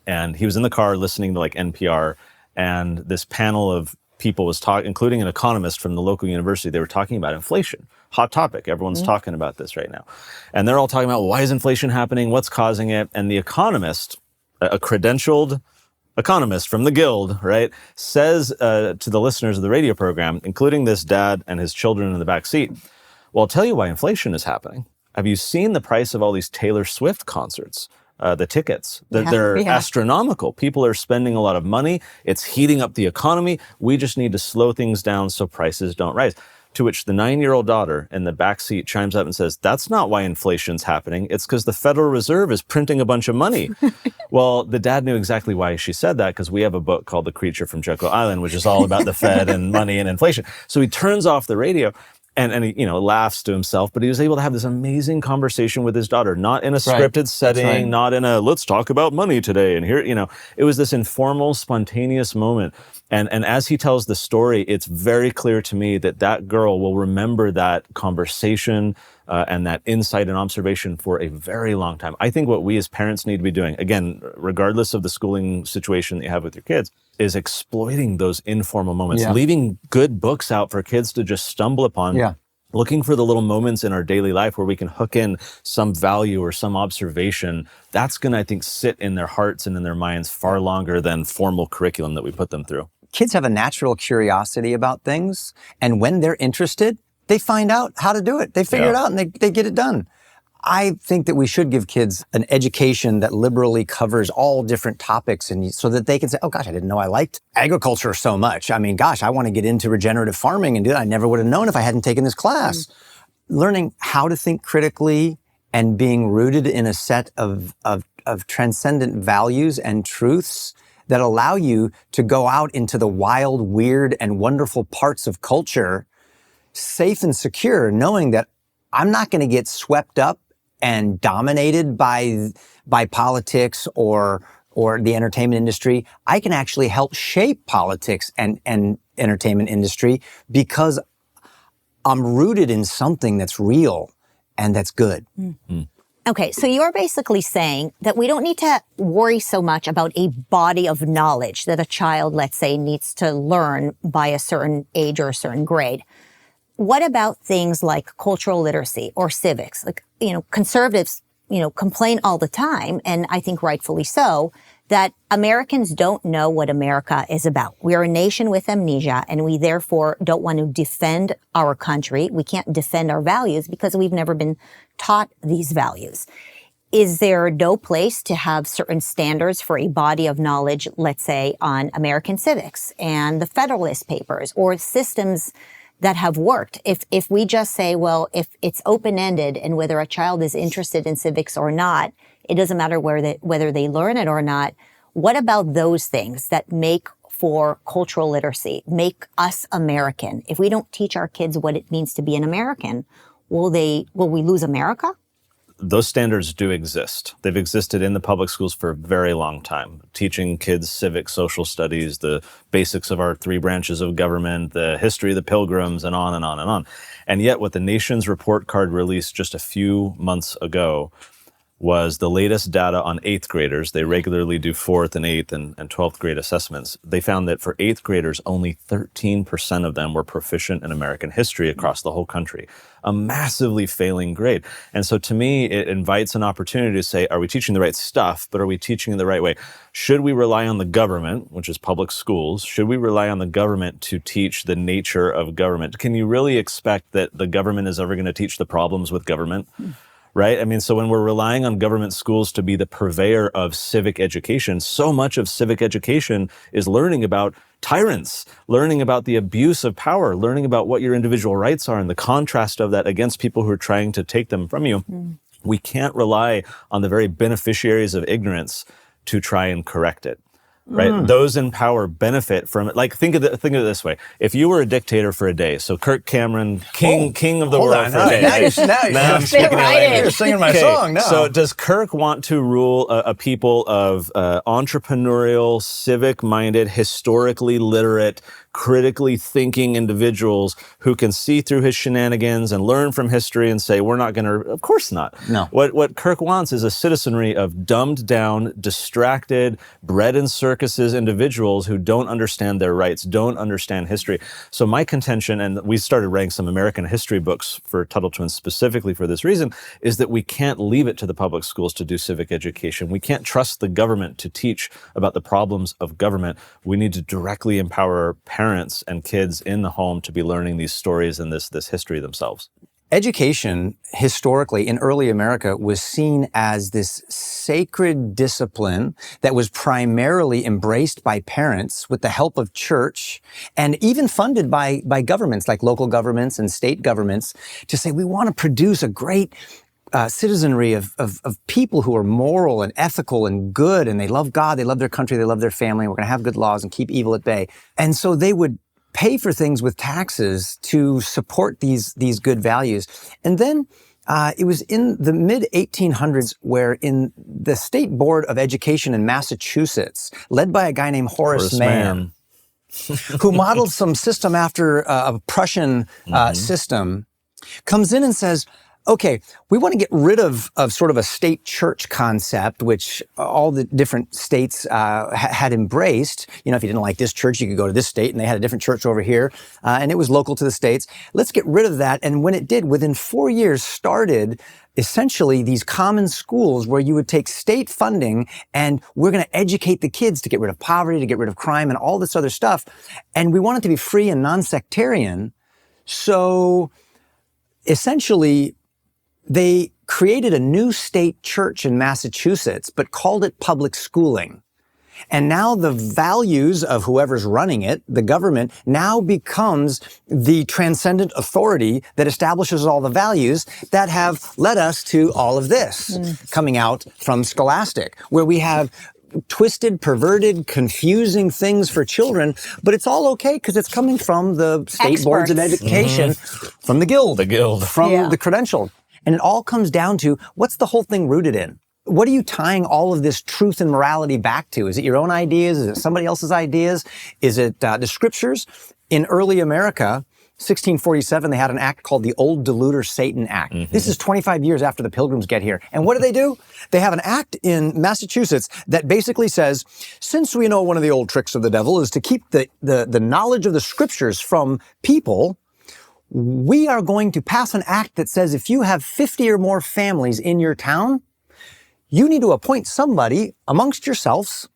and he was in the car listening to like NPR, and this panel of people was talking, including an economist from the local university. They were talking about inflation. Hot topic. Everyone's talking about this right now. And they're all talking about, why is inflation happening? What's causing it? And the economist, a credentialed economist from the Guild, right, says to the listeners of the radio program, including this dad and his children in the back seat, well, I'll tell you why inflation is happening. Have you seen the price of all these Taylor Swift concerts? The tickets, they're astronomical. People are spending a lot of money. It's heating up the economy. We just need to slow things down so prices don't rise. To which the 9-year-old daughter in the back seat chimes up and says, that's not why inflation's happening. It's because the Federal Reserve is printing a bunch of money. Well, the dad knew exactly why she said that, because we have a book called The Creature from Jekyll Island, which is all about the Fed and money and inflation. So he turns off the radio. And he, laughs to himself, but he was able to have this amazing conversation with his daughter, not in a scripted setting, not in a, let's talk about money today. And here, it was this informal, spontaneous moment. And as he tells the story, it's very clear to me that girl will remember that conversation and that insight and observation for a very long time. I think what we as parents need to be doing, again, regardless of the schooling situation that you have with your kids, is exploiting those informal moments, leaving good books out for kids to just stumble upon, looking for the little moments in our daily life where we can hook in some value or some observation. That's going to, I think, sit in their hearts and in their minds far longer than formal curriculum that we put them through. Kids have a natural curiosity about things, and when they're interested, they find out how to do it. They figure it out and they get it done. I think that we should give kids an education that liberally covers all different topics, and so that they can say, oh gosh, I didn't know I liked agriculture so much. I mean, gosh, I want to get into regenerative farming and do that. I never would have known if I hadn't taken this class. Learning how to think critically and being rooted in a set of transcendent values and truths that allow you to go out into the wild, weird, and wonderful parts of culture, safe and secure, knowing that I'm not going to get swept up and dominated by politics or the entertainment industry. I can actually help shape politics and entertainment industry because I'm rooted in something that's real and that's good. Okay, so you're basically saying that we don't need to worry so much about a body of knowledge that a child, let's say, needs to learn by a certain age or a certain grade. What about things like cultural literacy or civics? Like, conservatives, complain all the time, and I think rightfully so, that Americans don't know what America is about. We're a nation with amnesia, and we therefore don't want to defend our country. We can't defend our values because we've never been taught these values. Is there no place to have certain standards for a body of knowledge, let's say, on American civics and the Federalist Papers or systems that have worked? If we just say, well, if it's open-ended and whether a child is interested in civics or not, it doesn't matter whether they learn it or not. What about those things that make for cultural literacy, make us American? If we don't teach our kids what it means to be an American, will we lose America? Those standards do exist. They've existed in the public schools for a very long time, teaching kids civic, social studies, the basics of our 3 branches of government, the history of the Pilgrims, and on and on and on. And yet what the nation's report card released just a few months ago was the latest data on 8th graders. They regularly do 4th and 8th and 12th grade assessments. They found that for 8th graders, only 13% of them were proficient in American history across the whole country, a massively failing grade. And so to me, it invites an opportunity to say, are we teaching the right stuff, but are we teaching it the right way? Should we rely on the government, which is public schools? Should we rely on the government to teach the nature of government? Can you really expect that the government is ever going to teach the problems with government? Right? I mean, so when we're relying on government schools to be the purveyor of civic education, so much of civic education is learning about tyrants, learning about the abuse of power, learning about what your individual rights are and the contrast of that against people who are trying to take them from you. We can't rely on the very beneficiaries of ignorance to try and correct it. right? Those in power benefit from it. Like think of it this way: if you were a dictator for a day, so Kirk Cameron, king of the world for a day. Now I'm speaking your language. you're singing my song now. So does Kirk want to rule a people of entrepreneurial, civic-minded, historically literate, critically thinking individuals who can see through his shenanigans and learn from history and say, we're not going to? Of course not. No. What Kirk wants is a citizenry of dumbed down, distracted, bred in circuses individuals who don't understand their rights, don't understand history. So my contention, and we started writing some American history books for Tuttle Twins specifically for this reason, is that we can't leave it to the public schools to do civic education. We can't trust the government to teach about the problems of government. We need to directly empower parents and kids in the home to be learning these stories and this history themselves. Education, historically, in early America, was seen as this sacred discipline that was primarily embraced by parents with the help of church and even funded by governments like local governments and state governments to say, we want to produce a great citizenry of people who are moral and ethical and good, and they love God, they love their country, they love their family, we're going to have good laws and keep evil at bay. And so they would pay for things with taxes to support these good values. And then it was in the mid-1800s where in the State Board of Education in Massachusetts, led by a guy named Horace Mann, who modeled some system after a Prussian system, comes in and says, okay, we want to get rid of sort of a state church concept, which all the different states had embraced. You know, if you didn't like this church, you could go to this state, and they had a different church over here, and it was local to the states. Let's get rid of that. And when it did, within 4 years, started essentially these common schools where you would take state funding, and we're going to educate the kids to get rid of poverty, to get rid of crime, and all this other stuff. And we want it to be free and non-sectarian. So essentially, they created a new state church in Massachusetts, but called it public schooling. And now the values of whoever's running it, the government, now becomes the transcendent authority that establishes all the values that have led us to all of this coming out from Scholastic, where we have twisted, perverted, confusing things for children, but it's all okay because it's coming from the state boards of education, from the guild, from the credential. And it all comes down to, what's the whole thing rooted in? What are you tying all of this truth and morality back to? Is it your own ideas? Is it somebody else's ideas? Is it the scriptures? In early America, 1647, they had an act called the Old Deluder Satan Act. This is 25 years after the Pilgrims get here. And what do? They have an act in Massachusetts that basically says, since we know one of the old tricks of the devil is to keep the knowledge of the scriptures from people, we are going to pass an act that says if you have 50 or more families in your town, you need to appoint somebody amongst yourselves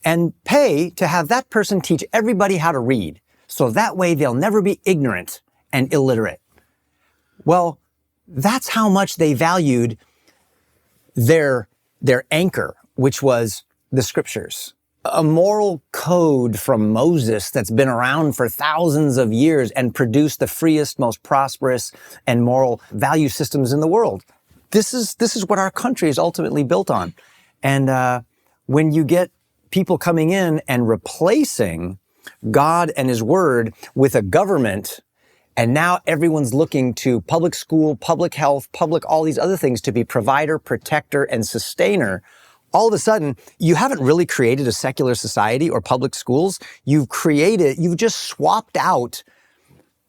and pay to have that person teach everybody how to read. So that way they'll never be ignorant and illiterate. Well, that's how much they valued their anchor, which was the scriptures. A moral code from Moses that's been around for thousands of years and produced the freest, most prosperous, and moral value systems in the world. This is what our country is ultimately built on. And when you get people coming in and replacing God and His Word with a government, and now everyone's looking to public school, public health, all these other things to be provider, protector, and sustainer, all of a sudden, you haven't really created a secular society or public schools. You've just swapped out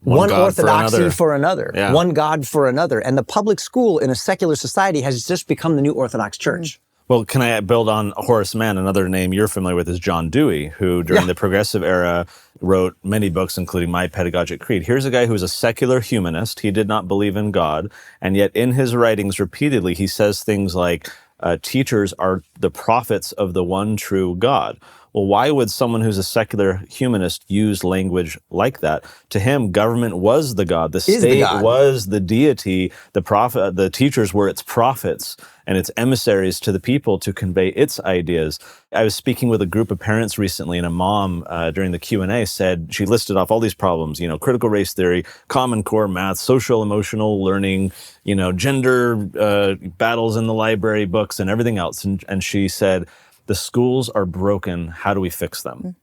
one orthodoxy for another, one God for another. And the public school in a secular society has just become the new Orthodox Church. Well, can I build on Horace Mann? Another name you're familiar with is John Dewey, who during the Progressive era wrote many books, including My Pedagogic Creed. Here's a guy who was a secular humanist. He did not believe in God. And yet in his writings repeatedly, he says things like, teachers are the prophets of the one true God. Well, why would someone who's a secular humanist use language like that? To him, government was the God. The state was the deity. The prophet, the teachers were its prophets and its emissaries to the people to convey its ideas. I was speaking with a group of parents recently, and a mom during the Q&A said, she listed off all these problems, critical race theory, Common Core math, social emotional learning, gender battles in the library books and everything else. And she said, the schools are broken. How do we fix them?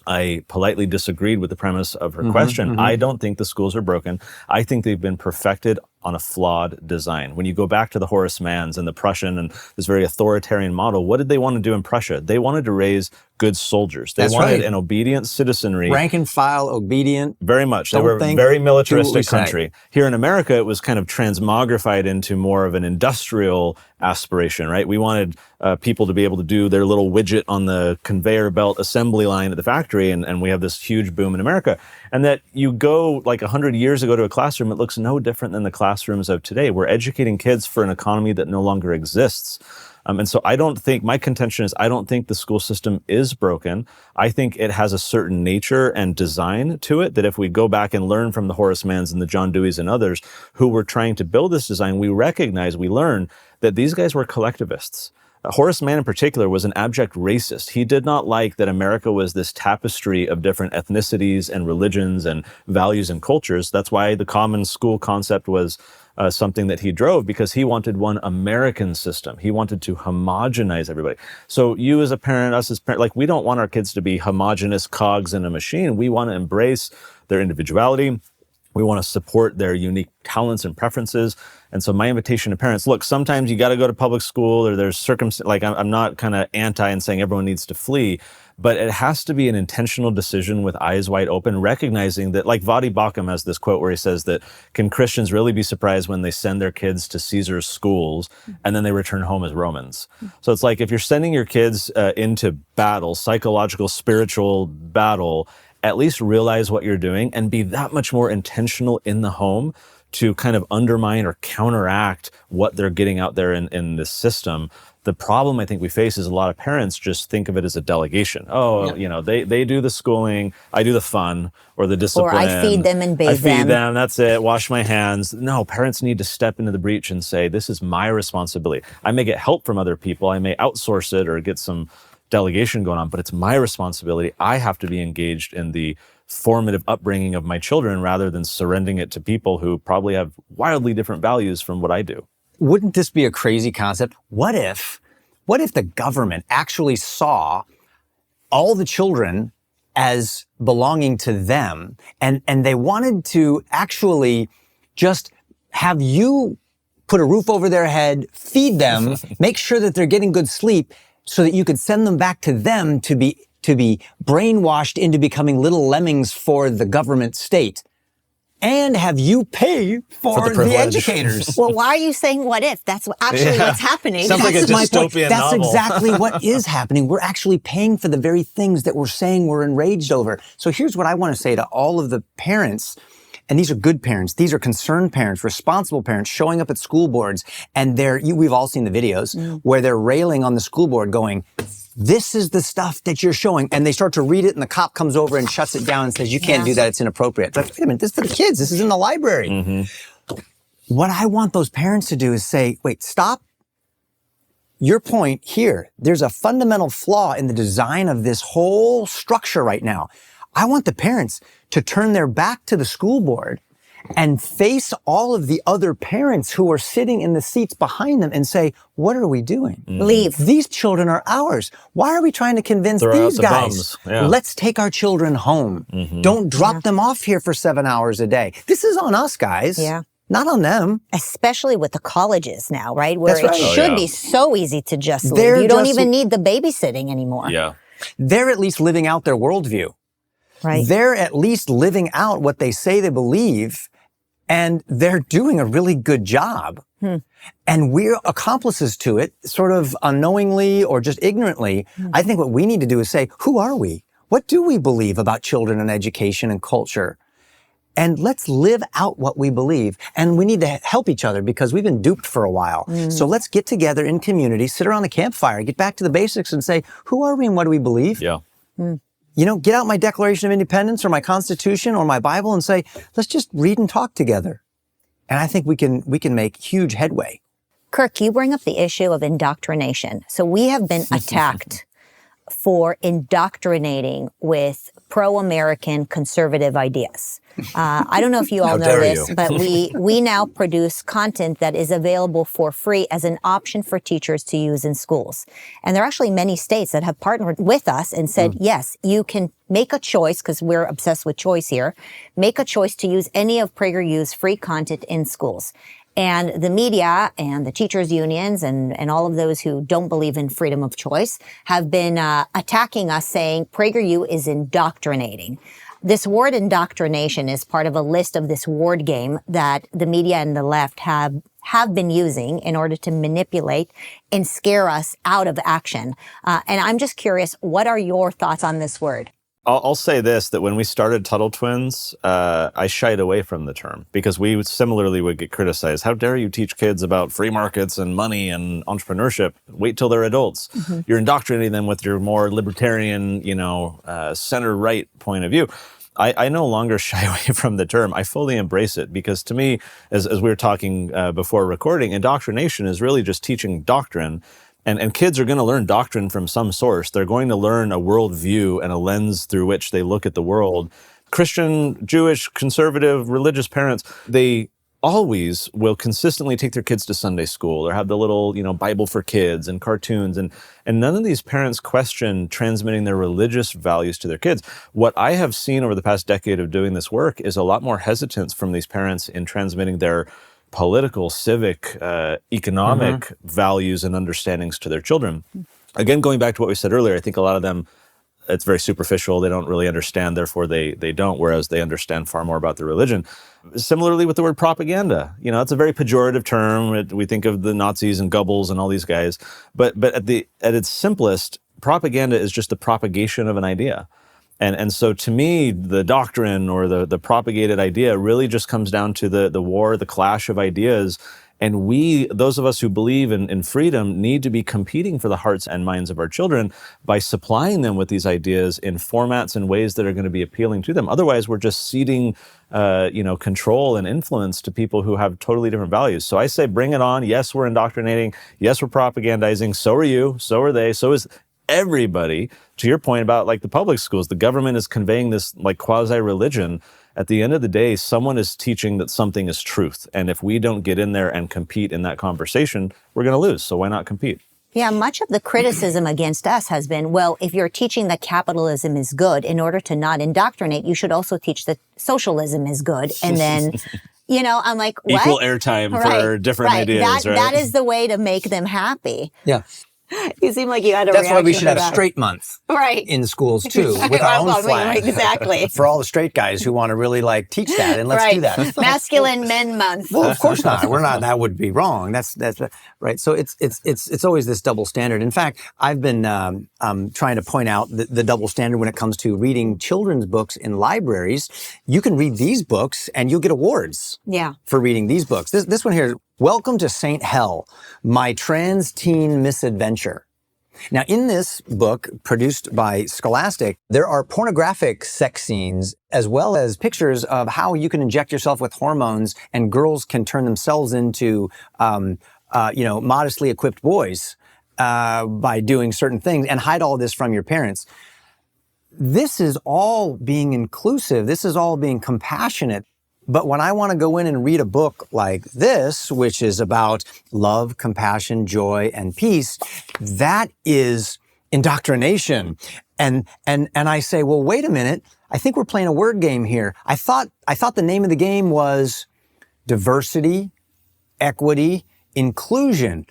I politely disagreed with the premise of her question. I don't think the schools are broken. I think they've been perfected on a flawed design. When you go back to the Horace Manns and the Prussian and this very authoritarian model, what did they want to do in Prussia? They wanted to raise good soldiers. They wanted an obedient citizenry. Rank and file, obedient. Very much. They were a very militaristic country. Here in America, it was kind of transmogrified into more of an industrial aspiration, right? We wanted people to be able to do their little widget on the conveyor belt assembly line at the factory, and we have this huge boom in America. And that you go like 100 years ago to a classroom, it looks no different than the classrooms of today. We're educating kids for an economy that no longer exists. And so my contention is I don't think the school system is broken. I think it has a certain nature and design to it that if we go back and learn from the Horace Manns and the John Deweys and others who were trying to build this design, we learn that these guys were collectivists. Horace Mann in particular was an abject racist. He did not like that America was this tapestry of different ethnicities and religions and values and cultures. That's why the common school concept was something that he drove, because he wanted one American system. He wanted to homogenize everybody. So you as a parent, us as parents, like we don't want our kids to be homogenous cogs in a machine. We want to embrace their individuality. We want to support their unique talents and preferences. And so my invitation to parents, look, sometimes you got to go to public school or there's I'm not kind of anti and saying everyone needs to flee, but it has to be an intentional decision with eyes wide open, recognizing that, like Vadi Bakum has this quote where he says that, can Christians really be surprised when they send their kids to Caesar's schools and then they return home as Romans? So it's like if you're sending your kids into battle, psychological, spiritual battle, at least realize what you're doing and be that much more intentional in the home to kind of undermine or counteract what they're getting out there in this system. The problem I think we face is a lot of parents just think of it as a delegation. They do the schooling, I do the fun or the discipline. Or I feed them and bathe them. I feed them, that's it, wash my hands. No, parents need to step into the breach and say, this is my responsibility. I may get help from other people, I may outsource it or get some delegation going on, but it's my responsibility. I have to be engaged in the formative upbringing of my children rather than surrendering it to people who probably have wildly different values from what I do. Wouldn't this be a crazy concept? What if the government actually saw all the children as belonging to them and they wanted to actually just have you put a roof over their head, feed them, make sure that they're getting good sleep so that you could send them back to them to be brainwashed into becoming little lemmings for the government state? And have you pay for the educators? Well, why are you saying what if? That's actually what's happening. Sounds like a dystopian That's novel. exactly what is happening. We're actually paying for the very things that we're saying we're enraged over. So here's what I want to say to all of the parents. And these are good parents. These are concerned parents, responsible parents showing up at school boards. And we've all seen the videos where they're railing on the school board going, this is the stuff that you're showing. And they start to read it and the cop comes over and shuts it down and says, you can't do that. It's inappropriate. But wait a minute, this is for the kids. This is in the library. What I want those parents to do is say, wait, stop. Your point here, there's a fundamental flaw in the design of this whole structure right now. I want the parents to turn their back to the school board and face all of the other parents who are sitting in the seats behind them and say, what are we doing? Leave. These children are ours. Why are we trying to convince these guys? Let's take our children home. Don't drop them off here for 7 hours a day. This is on us, guys. Yeah. Not on them. Especially with the colleges now, right? Where That's right. it should be so easy to just leave. You don't even need the babysitting anymore. Yeah. They're at least living out their worldview. Right. They're at least living out what they say they believe, and they're doing a really good job. And we're accomplices to it, sort of unknowingly or just ignorantly. I think what we need to do is say, who are we? What do we believe about children and education and culture? And let's live out what we believe. And we need to help each other because we've been duped for a while. So let's get together in community, sit around the campfire, get back to the basics and say, who are we and what do we believe? Yeah. Get out my Declaration of Independence or my Constitution or my Bible and say, let's just read and talk together. And I think we can make huge headway. Kirk, you bring up the issue of indoctrination. So we have been attacked for indoctrinating with pro-American conservative ideas. I don't know if you all know this, but we now produce content that is available for free as an option for teachers to use in schools. And there are actually many states that have partnered with us and said, yes, you can make a choice, because we're obsessed with choice here, make a choice to use any of PragerU's free content in schools. And the media and the teachers' unions and all of those who don't believe in freedom of choice have been attacking us, saying PragerU is indoctrinating. This word indoctrination is part of a list of this word game that the media and the left have been using in order to manipulate and scare us out of action. And I'm just curious, what are your thoughts on this word? I'll say this, that when we started Tuttle Twins, I shied away from the term because we similarly would get criticized. How dare you teach kids about free markets and money and entrepreneurship? Wait till they're adults. You're indoctrinating them with your more libertarian, center-right point of view. I no longer shy away from the term. I fully embrace it because to me, as we were talking before recording, indoctrination is really just teaching doctrine. And kids are going to learn doctrine from some source. They're going to learn a worldview and a lens through which they look at the world. Christian, Jewish, conservative, religious parents, they always will consistently take their kids to Sunday school or have the little, Bible for kids and cartoons. And none of these parents question transmitting their religious values to their kids. What I have seen over the past decade of doing this work is a lot more hesitance from these parents in transmitting their political, civic, economic values and understandings to their children. Again, going back to what we said earlier, I think a lot of them, it's very superficial. They don't really understand, therefore they don't, whereas they understand far more about their religion. Similarly with the word propaganda, it's a very pejorative term. We think of the Nazis and Goebbels and all these guys, but at its simplest, propaganda is just the propagation of an idea. And so to me, the doctrine or the propagated idea really just comes down to the war, the clash of ideas. And those of us who believe in freedom, need to be competing for the hearts and minds of our children by supplying them with these ideas in formats and ways that are going to be appealing to them. Otherwise, we're just ceding, control and influence to people who have totally different values. So I say, bring it on. Yes, we're indoctrinating. Yes, we're propagandizing. So are you. So are they. So is everybody. To your point about the public schools, the government is conveying this quasi-religion. At the end of the day, someone is teaching that something is truth. And if we don't get in there and compete in that conversation, we're going to lose. So why not compete? Yeah, much of the criticism against us has been, well, if you're teaching that capitalism is good, in order to not indoctrinate, you should also teach that socialism is good. And then, I'm like, what? Equal airtime for different ideas, right? That is the way to make them happy. Yeah. You seem like you had a That's reaction why we should have that. straight month in schools too, with our own flag. Exactly. For all the straight guys who want to really teach that, and let's do that. Masculine Men Month. Well, of course not. We're not. That would be wrong. That's right. So it's always this double standard. In fact, I've been trying to point out the double standard when it comes to reading children's books in libraries. You can read these books and you'll get awards. For reading these books. This one here. Welcome to St. Hell, My Trans Teen Misadventure. Now, in this book, produced by Scholastic, there are pornographic sex scenes as well as pictures of how you can inject yourself with hormones and girls can turn themselves into, modestly equipped boys by doing certain things and hide all this from your parents. This is all being inclusive. This is all being compassionate. But when I want to go in and read a book like this, which is about love, compassion, joy, and peace, that is indoctrination. And I say, well, wait a minute. I think we're playing a word game here. I thought the name of the game was diversity, equity, inclusion.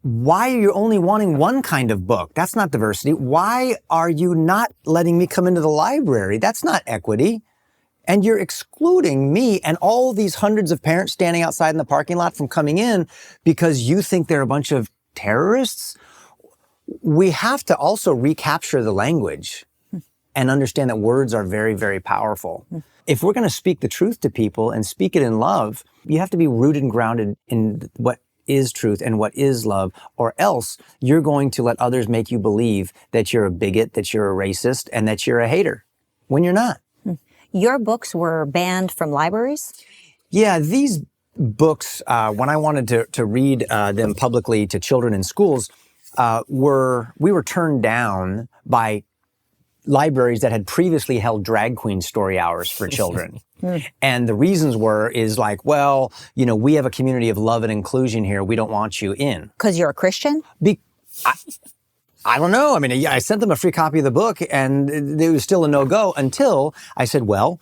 Why are you only wanting one kind of book? That's not diversity. Why are you not letting me come into the library? That's not equity. And you're excluding me and all these hundreds of parents standing outside in the parking lot from coming in because you think they're a bunch of terrorists. We have to also recapture the language and understand that words are very, very powerful. If we're going to speak the truth to people and speak it in love, you have to be rooted and grounded in what is truth and what is love, or else you're going to let others make you believe that you're a bigot, that you're a racist, and that you're a hater, when you're not. Your books were banned from libraries? Yeah, these books, when I wanted to read them publicly to children in schools, we were turned down by libraries that had previously held drag queen story hours for children. And the reasons is like, well, we have a community of love and inclusion here. We don't want you in. Because you're a Christian? I don't know. I mean, I sent them a free copy of the book and it was still a no-go until I said, well,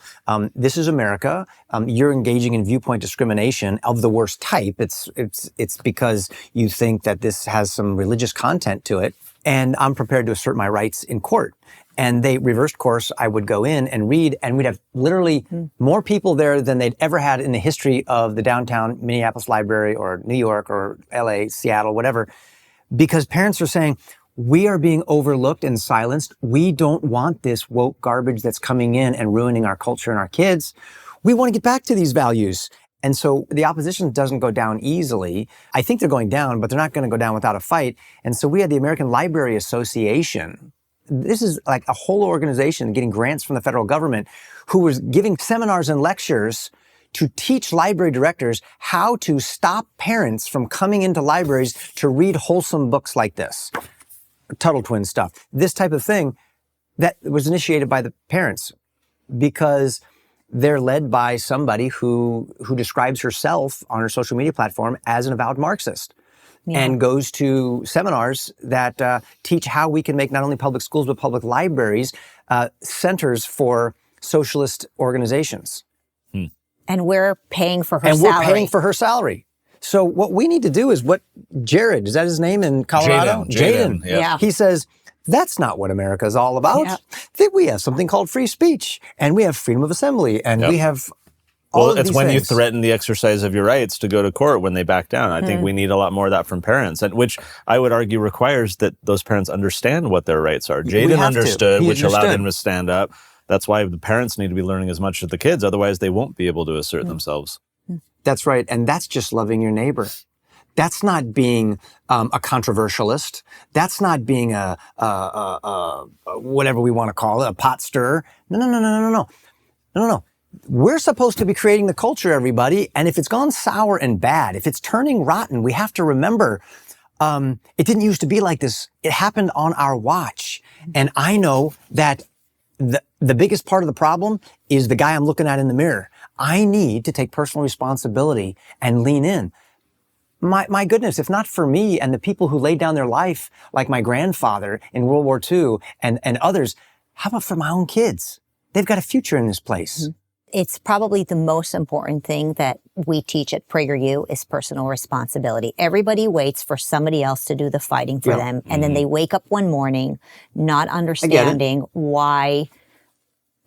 this is America. You're engaging in viewpoint discrimination of the worst type. It's because you think that this has some religious content to it. And I'm prepared to assert my rights in court. And they reversed course. I would go in and read, and we'd have literally more people there than they'd ever had in the history of the downtown Minneapolis library or New York or LA, Seattle, whatever, because parents are saying, we are being overlooked and silenced. We don't want this woke garbage that's coming in and ruining our culture and our kids. We want to get back to these values. And so the opposition doesn't go down easily. I think they're going down, but they're not going to go down without a fight. And so we had the American Library Association. This is like a whole organization getting grants from the federal government who was giving seminars and lectures to teach library directors how to stop parents from coming into libraries to read wholesome books like this. Tuttle Twins stuff, this type of thing that was initiated by the parents because they're led by somebody who describes herself on her social media platform as an avowed Marxist and goes to seminars that teach how we can make not only public schools but public libraries centers for socialist organizations. And we're paying for her salary. salary. And we're paying for her salary. So what we need to do is what Jared, is that his name in Colorado? Jaden. Yeah. He says, that's not what America is all about. Yeah. That we have something called free speech, and we have freedom of assembly, and we have all of these it's when things. you threaten the exercise of your rights to go to court when they back down. I think we need a lot more of that from parents, and which I would argue requires that those parents understand what their rights are. Jaden understood, which allowed him to stand up. That's why the parents need to be learning as much as the kids. Otherwise, they won't be able to assert themselves. That's right. And that's just loving your neighbor. That's not being a controversialist. That's not being a whatever we want to call it, a pot stirrer. No. We're supposed to be creating the culture, everybody. And if it's gone sour and bad, if it's turning rotten, we have to remember it didn't used to be like this. It happened on our watch. And I know that the biggest part of the problem is the guy I'm looking at in the mirror. I need to take personal responsibility and lean in. My goodness, if not for me and the people who laid down their life, like my grandfather in World War II and others, how about for my own kids? They've got a future in this place. It's probably the most important thing that we teach at PragerU is personal responsibility. Everybody waits for somebody else to do the fighting for them. And then they wake up one morning not understanding why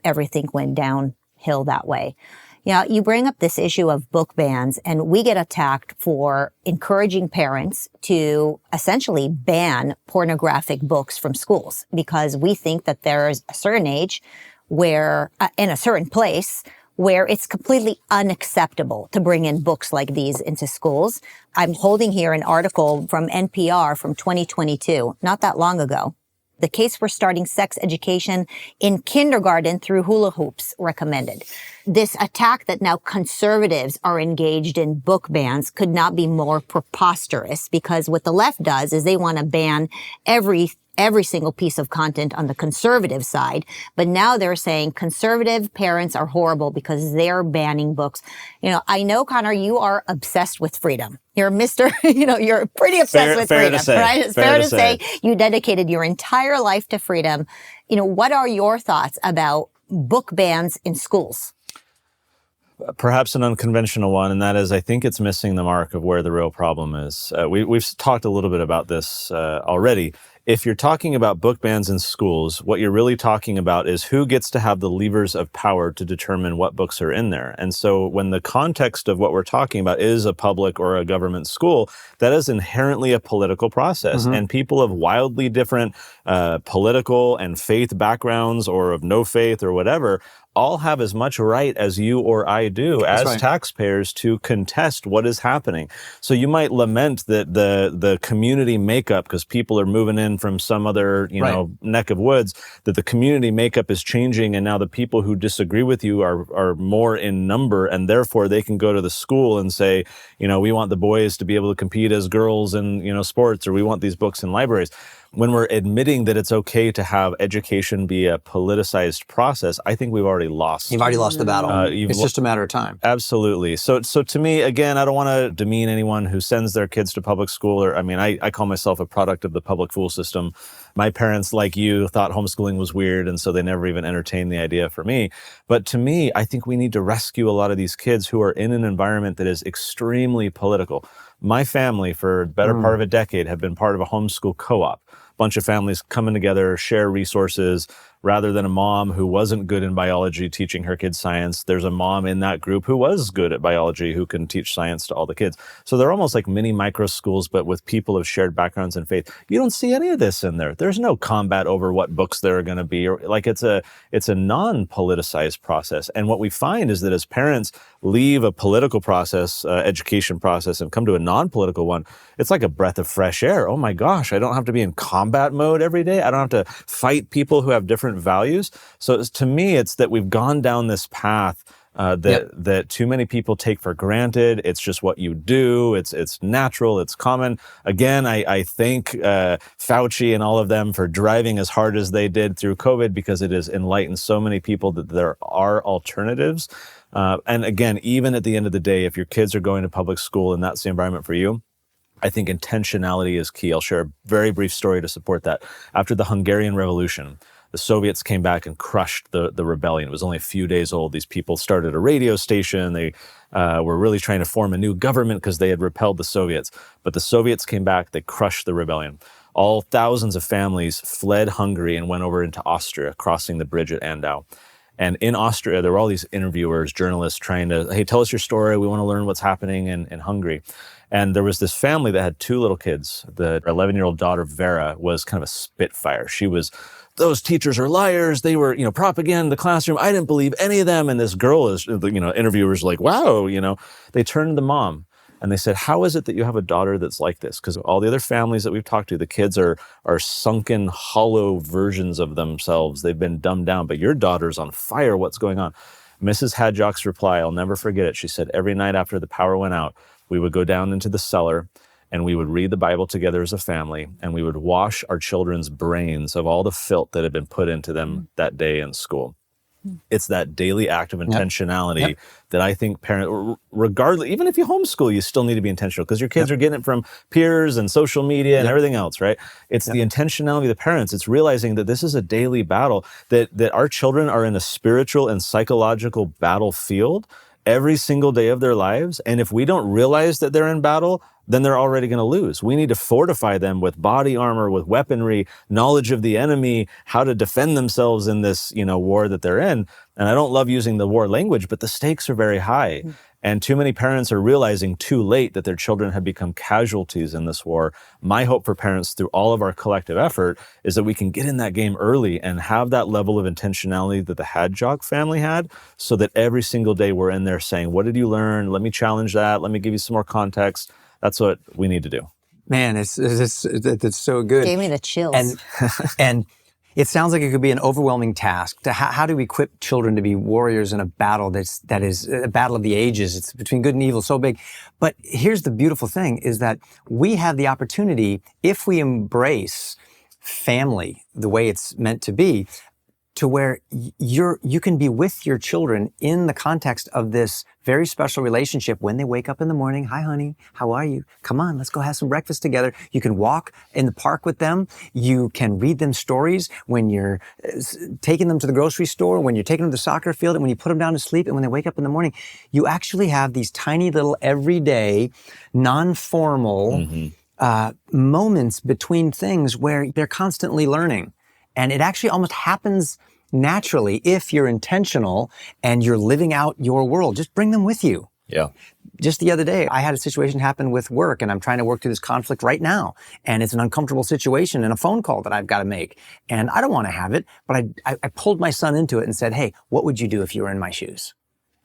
everything went downhill that way. You bring up this issue of book bans, and we get attacked for encouraging parents to essentially ban pornographic books from schools because we think that there is a certain age where, in a certain place, where it's completely unacceptable to bring in books like these into schools. I'm holding here an article from NPR from 2022, not that long ago. The case for starting sex education in kindergarten through hula hoops recommended. This attack that now conservatives are engaged in book bans could not be more preposterous because what the left does is they want to ban every single piece of content on the conservative side. But now they're saying conservative parents are horrible because they're banning books. I know, Connor, you are obsessed with freedom. You're you're pretty obsessed with freedom, right? It's fair to say you dedicated your entire life to freedom. What are your thoughts about book bans in schools? Perhaps an unconventional one, and that is I think it's missing the mark of where the real problem is. We've talked a little bit about this already. If you're talking about book bans in schools, what you're really talking about is who gets to have the levers of power to determine what books are in there. And so when the context of what we're talking about is a public or a government school, that is inherently a political process. And people of wildly different political and faith backgrounds or of no faith or whatever all have as much right as you or I do as taxpayers to contest what is happening. So you might lament that the community makeup, because people are moving in from some other neck of woods, that the community makeup is changing, and now the people who disagree with you are more in number, and therefore they can go to the school and say, we want the boys to be able to compete as girls in sports, or we want these books in libraries. When we're admitting that it's okay to have education be a politicized process, I think we've already lost. You've already lost the battle. It's just a matter of time. Absolutely. So to me, again, I don't want to demean anyone who sends their kids to public school. I call myself a product of the public school system. My parents, like you, thought homeschooling was weird, and so they never even entertained the idea for me. But to me, I think we need to rescue a lot of these kids who are in an environment that is extremely political. My family, for the better part of a decade, have been part of a homeschool co-op. Bunch of families coming together, share resources. Rather than a mom who wasn't good in biology teaching her kids science, there's a mom in that group who was good at biology who can teach science to all the kids. So they're almost like mini micro schools, but with people of shared backgrounds and faith. You don't see any of this in there. There's no combat over what books there are going to be. Or it's a non-politicized process. And what we find is that as parents leave a political process, education process, and come to a non-political one, it's like a breath of fresh air. Oh my gosh, I don't have to be in combat mode every day. I don't have to fight people who have different values. So to me, it's that we've gone down this path that too many people take for granted. It's just what you do. It's natural. It's common. Again, I thank Fauci and all of them for driving as hard as they did through COVID, because it has enlightened so many people that there are alternatives. And again, even at the end of the day, if your kids are going to public school and that's the environment for you, I think intentionality is key. I'll share a very brief story to support that. After the Hungarian Revolution, the Soviets came back and crushed the rebellion. It was only a few days old. These people started a radio station. They were really trying to form a new government because they had repelled the Soviets. But the Soviets came back. They crushed the rebellion. All thousands of families fled Hungary and went over into Austria, crossing the bridge at Andau. And in Austria, there were all these interviewers, journalists trying to, hey, tell us your story. We want to learn what's happening in Hungary. And there was this family that had two little kids. The 11-year-old daughter, Vera, was kind of a spitfire. She was, those teachers are liars. They were, propaganda in the classroom. I didn't believe any of them. And this girl is, interviewers like, wow, they turned to the mom and they said, how is it that you have a daughter that's like this? Because all the other families that we've talked to, the kids are sunken, hollow versions of themselves. They've been dumbed down, but your daughter's on fire. What's going on? Mrs. Hadjock's reply, I'll never forget it. She said, every night after the power went out, we would go down into the cellar and we would read the Bible together as a family, and we would wash our children's brains of all the filth that had been put into them that day in school. It's that daily act of intentionality that I think parents, regardless, even if you homeschool, you still need to be intentional, because your kids are getting it from peers and social media and everything else, right? It's the intentionality of the parents. It's realizing that this is a daily battle, that our children are in a spiritual and psychological battlefield every single day of their lives. And if we don't realize that they're in battle, then they're already going to lose. We need to fortify them with body armor, with weaponry, knowledge of the enemy, how to defend themselves in this, war that they're in. And I don't love using the war language, but the stakes are very high. And too many parents are realizing too late that their children have become casualties in this war. My hope for parents through all of our collective effort is that we can get in that game early and have that level of intentionality that the Hadjock family had, so that every single day we're in there saying, what did you learn? Let me challenge that. Let me give you some more context. That's what we need to do. Man, it's so good. Gave me the chills. And it sounds like it could be an overwhelming task. How do we equip children to be warriors in a battle that is a battle of the ages? It's between good and evil, so big. But here's the beautiful thing, is that we have the opportunity, if we embrace family the way it's meant to be, to where you can be with your children in the context of this very special relationship when they wake up in the morning. Hi, honey. How are you? Come on, let's go have some breakfast together. You can walk in the park with them. You can read them stories when you're taking them to the grocery store, when you're taking them to the soccer field, and when you put them down to sleep, and when they wake up in the morning. You actually have these tiny little everyday, non-formal moments between things where they're constantly learning. And it actually almost happens naturally if you're intentional and you're living out your world. Just bring them with you. Yeah. just the other day, I had a situation happen with work, and I'm trying to work through this conflict right now. And it's an uncomfortable situation and a phone call that I've got to make. And I don't want to have it, but I pulled my son into it and said, hey, what would you do if you were in my shoes?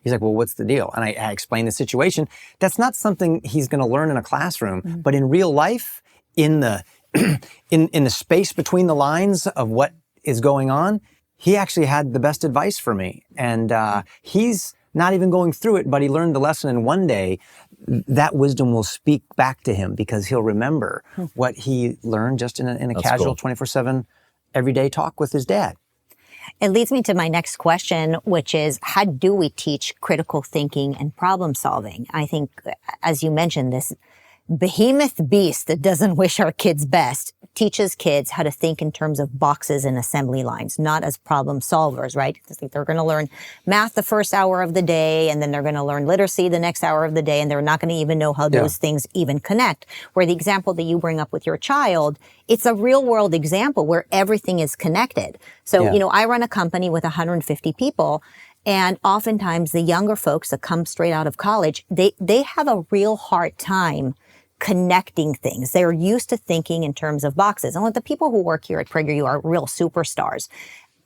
He's like, well, what's the deal? And I explained the situation. That's not something he's going to learn in a classroom, but in real life, in the in the space between the lines of what is going on, he actually had the best advice for me. And he's not even going through it, but he learned the lesson. And one day, that wisdom will speak back to him because he'll remember what he learned just in a casual 24/7 everyday talk with his dad. It leads me to my next question, which is, how do we teach critical thinking and problem solving? I think, as you mentioned, this behemoth beast that doesn't wish our kids best teaches kids how to think in terms of boxes and assembly lines, not as problem solvers, right? I think they're going to learn math the first hour of the day, and then they're going to learn literacy the next hour of the day, and they're not going to even know how those things even connect. Where the example that you bring up with your child, it's a real world example where everything is connected. So, I run a company with 150 people, and oftentimes the younger folks that come straight out of college, they have a real hard time connecting things. They're used to thinking in terms of boxes. And the people who work here at PragerU are real superstars.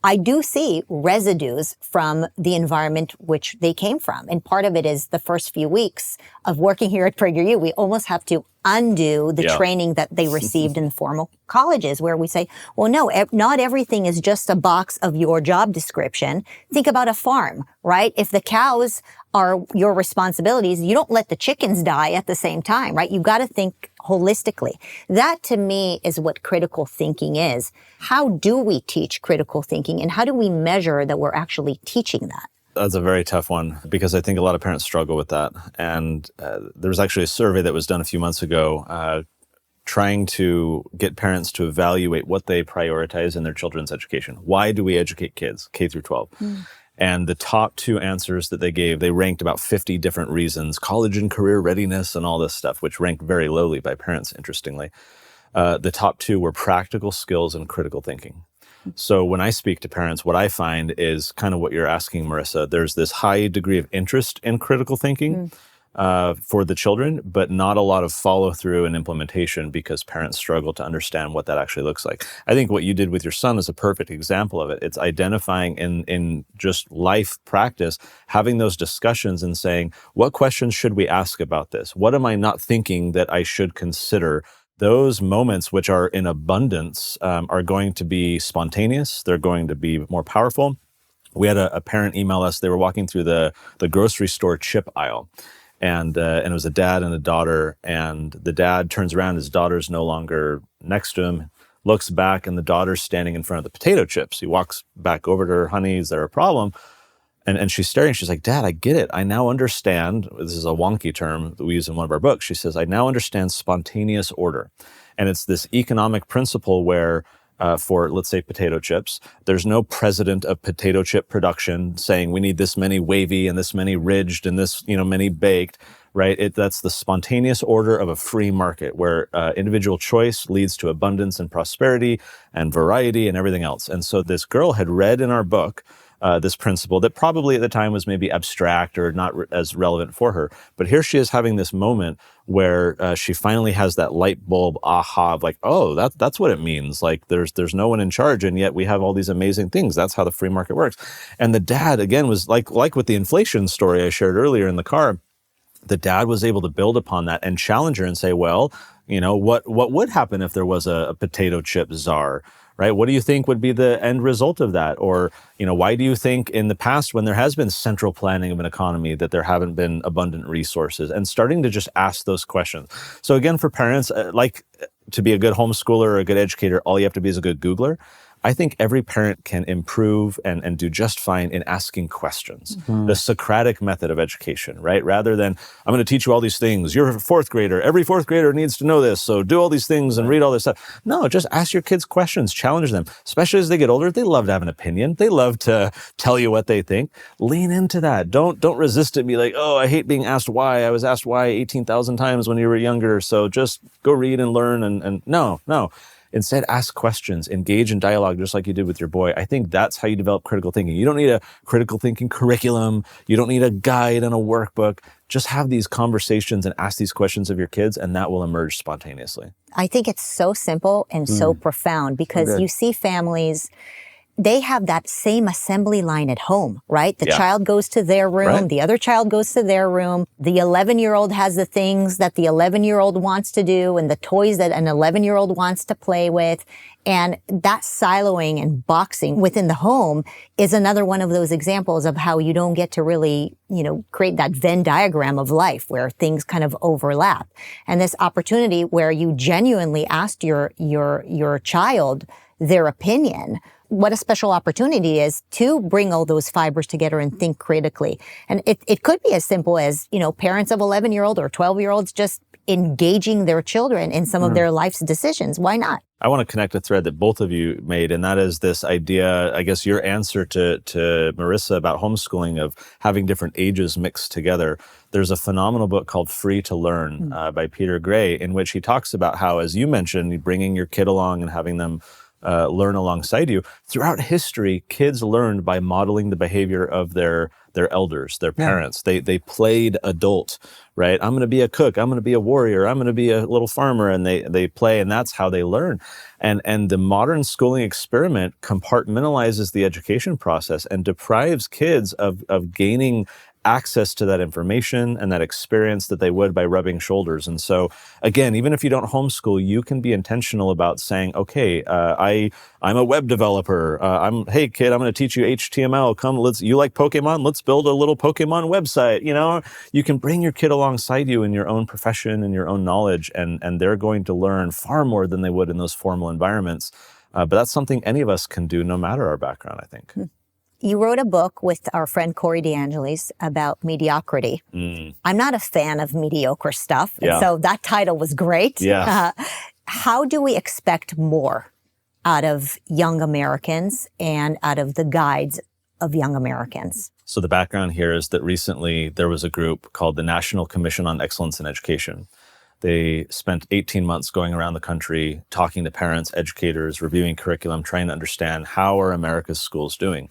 I do see residues from the environment which they came from. And part of it is the first few weeks of working here at PragerU, we almost have to undo the training that they received in formal colleges, where we say, well, no, not everything is just a box of your job description. Think about a farm, right? If the cows are your responsibilities, you don't let the chickens die at the same time, right? You've got to think holistically. That, to me, is what critical thinking is. How do we teach critical thinking, and how do we measure that we're actually teaching that? That's a very tough one, because I think a lot of parents struggle with that. And there was actually a survey that was done a few months ago trying to get parents to evaluate what they prioritize in their children's education. Why do we educate kids, K through 12? And the top two answers that they gave, they ranked about 50 different reasons, college and career readiness and all this stuff, which ranked very lowly by parents, interestingly. The top two were practical skills and critical thinking. So when I speak to parents, what I find is kind of what you're asking, Marissa. There's this high degree of interest in critical thinking for the children, but not a lot of follow through and implementation because parents struggle to understand what that actually looks like. I think what you did with your son is a perfect example of it. It's identifying in just life practice, having those discussions and saying, what questions should we ask about this? What am I not thinking that I should consider? Those moments, which are in abundance, are going to be spontaneous. They're going to be more powerful. We had a parent email us. They were walking through the grocery store chip aisle, and it was a dad and a daughter. And the dad turns around, his daughter's no longer next to him, looks back, and the daughter's standing in front of the potato chips. He walks back over to her, honey, is there a problem? And she's staring, she's like, Dad, I get it. I now understand, this is a wonky term that we use in one of our books. She says, I now understand spontaneous order. And it's this economic principle where for, let's say, potato chips, there's no president of potato chip production saying we need this many wavy and this many ridged and this, many baked, right? That's the spontaneous order of a free market where individual choice leads to abundance and prosperity and variety and everything else. And so this girl had read in our book this principle that probably at the time was maybe abstract or not as relevant for her. But here she is having this moment where she finally has that light bulb aha of like, oh, that's what it means. Like there's no one in charge, and yet we have all these amazing things. That's how the free market works. And the dad, again, was like with the inflation story I shared earlier in the car, the dad was able to build upon that and challenge her and say, well, what would happen if there was a potato chip czar? Right? What do you think would be the end result of that? Or, why do you think in the past when there has been central planning of an economy that there haven't been abundant resources? And starting to just ask those questions. So again, for parents, like to be a good homeschooler or a good educator, all you have to be is a good Googler. I think every parent can improve and do just fine in asking questions. The Socratic method of education, right? Rather than, I'm going to teach you all these things. You're a fourth grader. Every fourth grader needs to know this. So do all these things and read all this stuff. No, just ask your kids questions, challenge them. Especially as they get older, they love to have an opinion. They love to tell you what they think. Lean into that. Don't resist it and be like, oh, I hate being asked why. I was asked why 18,000 times when you were younger. So just go read and learn. And no. Instead, ask questions, engage in dialogue, just like you did with your boy. I think that's how you develop critical thinking. You don't need a critical thinking curriculum. You don't need a guide and a workbook. Just have these conversations and ask these questions of your kids, and that will emerge spontaneously. I think it's so simple and so profound, because you see families, they have that same assembly line at home, right? The child goes to their room, the other child goes to their room. The 11-year-old has the things that the 11-year-old wants to do and the toys that an 11-year-old wants to play with. And that siloing and boxing within the home is another one of those examples of how you don't get to really, create that Venn diagram of life where things kind of overlap. And this opportunity where you genuinely asked your child their opinion, what a special opportunity is to bring all those fibers together and think critically. And it could be as simple as, parents of 11-year-old or 12-year-olds just engaging their children in some of their life's decisions. Why not? I want to connect a thread that both of you made, and that is this idea, I guess your answer to Marissa about homeschooling, of having different ages mixed together. There's a phenomenal book called Free to Learn by Peter Gray, in which he talks about how, as you mentioned, bringing your kid along and having them learn alongside you. Throughout history, kids learned by modeling the behavior of their elders, their parents. They played adult, right? I'm going to be a cook. I'm going to be a warrior. I'm going to be a little farmer. And they play, and that's how they learn. And the modern schooling experiment compartmentalizes the education process and deprives kids of gaining access to that information and that experience that they would by rubbing shoulders. And so, again, even if you don't homeschool, you can be intentional about saying, okay, I'm a web developer. Hey kid, I'm going to teach you HTML. Come, you like Pokemon? Let's build a little Pokemon website. You can bring your kid alongside you in your own profession and your own knowledge, and they're going to learn far more than they would in those formal environments. But that's something any of us can do, no matter our background, I think. You wrote a book with our friend Corey DeAngelis about mediocrity. I'm not a fan of mediocre stuff, and so that title was great. How do we expect more out of young Americans and out of the guides of young Americans? So the background here is that recently there was a group called the National Commission on Excellence in Education. They spent 18 months going around the country, talking to parents, educators, reviewing curriculum, trying to understand how are America's schools doing.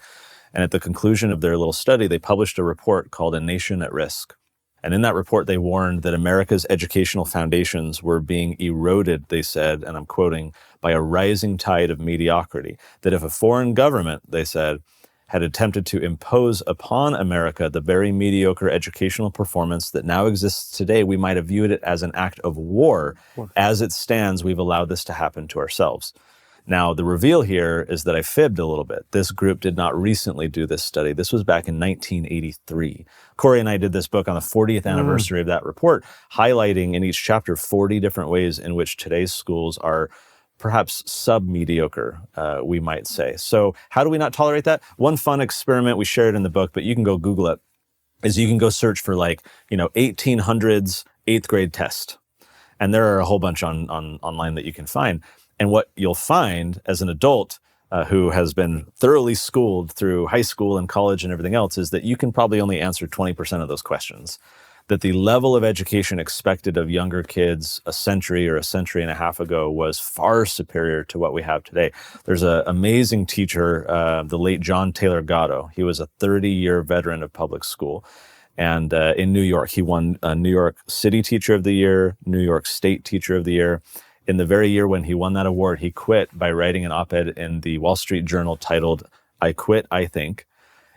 And at the conclusion of their little study, they published a report called A Nation at Risk. And in that report, they warned that America's educational foundations were being eroded, they said, and I'm quoting, by a rising tide of mediocrity. That if a foreign government, they said, had attempted to impose upon America the very mediocre educational performance that now exists today, we might have viewed it as an act of war. As it stands, we've allowed this to happen to ourselves. Now, the reveal here is that I fibbed a little bit. This group did not recently do this study. This was back in 1983. Corey and I did this book on the 40th anniversary of that report, highlighting in each chapter 40 different ways in which today's schools are perhaps sub-mediocre, we might say. So how do we not tolerate that? One fun experiment, we shared in the book, but you can go Google it, is you can go search for 1800s 8th grade test. And there are a whole bunch online that you can find. And what you'll find as an adult who has been thoroughly schooled through high school and college and everything else is that you can probably only answer 20% of those questions. That the level of education expected of younger kids a century or a century and a half ago was far superior to what we have today. There's an amazing teacher, the late John Taylor Gatto. He was a 30-year veteran of public school. And in New York, he won New York City Teacher of the Year, New York State Teacher of the Year. In the very year when he won that award, he quit by writing an op-ed in the Wall Street Journal titled, "I Quit, I Think,"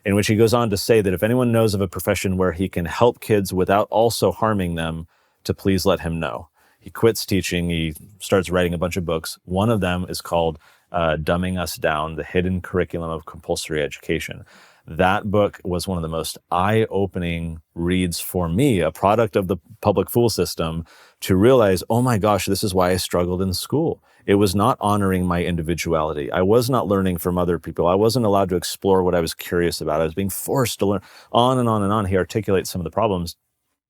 in which he goes on to say that if anyone knows of a profession where he can help kids without also harming them, to please let him know. He quits teaching. He starts writing a bunch of books. One of them is called Dumbing Us Down, The Hidden Curriculum of Compulsory Education. That book was one of the most eye-opening reads for me, a product of the public school system, to realize, oh my gosh, this is why I struggled in school. It was not honoring my individuality. I was not learning from other people. I wasn't allowed to explore what I was curious about. I was being forced to learn. On and on and on. He articulates some of the problems.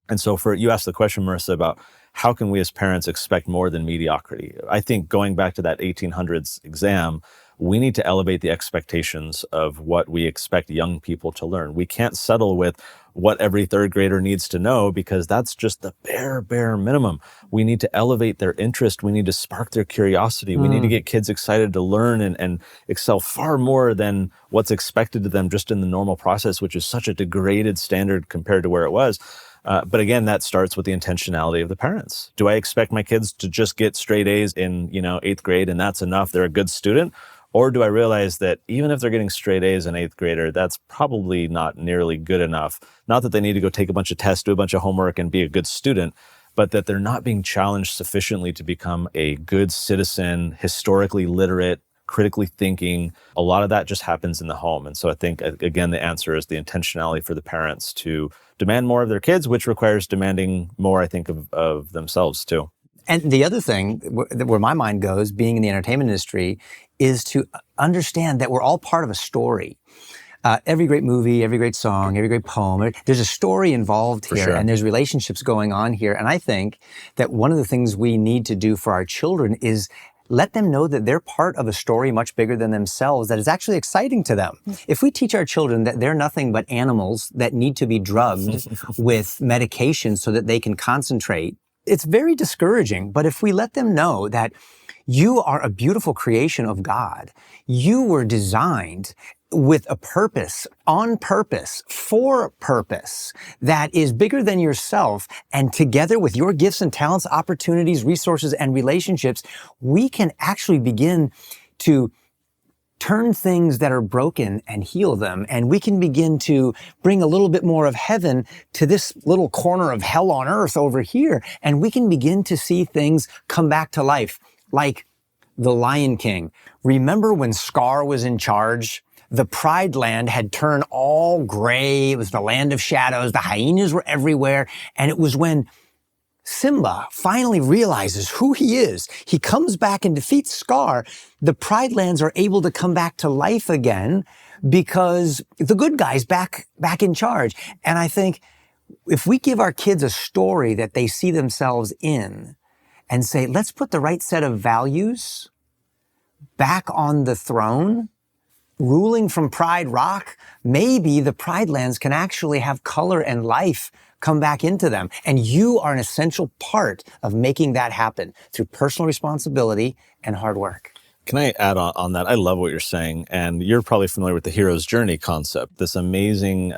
And so you asked the question, Marissa, about how can we as parents expect more than mediocrity? I think going back to that 1800s exam, we need to elevate the expectations of what we expect young people to learn. We can't settle with what every third grader needs to know, because that's just the bare minimum. We need to elevate their interest. We need to spark their curiosity. We need to get kids excited to learn and excel far more than what's expected of them just in the normal process, which is such a degraded standard compared to where it was. But again, that starts with the intentionality of the parents. Do I expect my kids to just get straight A's in, 8th grade and that's enough? They're a good student? Or do I realize that even if they're getting straight A's in 8th grader, that's probably not nearly good enough? Not that they need to go take a bunch of tests, do a bunch of homework, and be a good student, but that they're not being challenged sufficiently to become a good citizen, historically literate, critically thinking. A lot of that just happens in the home. And so I think, again, the answer is the intentionality for the parents to demand more of their kids, which requires demanding more, I think, of themselves too. And the other thing where my mind goes, being in the entertainment industry, is to understand that we're all part of a story. Every great movie, every great song, every great poem, there's a story involved here, sure. And there's relationships going on here. And I think that one of the things we need to do for our children is let them know that they're part of a story much bigger than themselves that is actually exciting to them. If we teach our children that they're nothing but animals that need to be drugged with medication so that they can concentrate, it's very discouraging. But if we let them know that you are a beautiful creation of God, you were designed with a purpose, on purpose, for purpose that is bigger than yourself, and together with your gifts and talents, opportunities, resources, and relationships, we can actually begin to turn things that are broken and heal them. And we can begin to bring a little bit more of heaven to this little corner of hell on earth over here. And we can begin to see things come back to life, like the Lion King. Remember when Scar was in charge? The Pride Land had turned all gray. It was the land of shadows. The hyenas were everywhere. And it was when Simba finally realizes who he is. He comes back and defeats Scar. The Pride Lands are able to come back to life again because the good guy's back in charge. And I think if we give our kids a story that they see themselves in and say, let's put the right set of values back on the throne, ruling from Pride Rock, maybe the Pride Lands can actually have color and life come back into them. And you are an essential part of making that happen through personal responsibility and hard work. Can I add on that? I love what you're saying. And you're probably familiar with the hero's journey concept, this amazing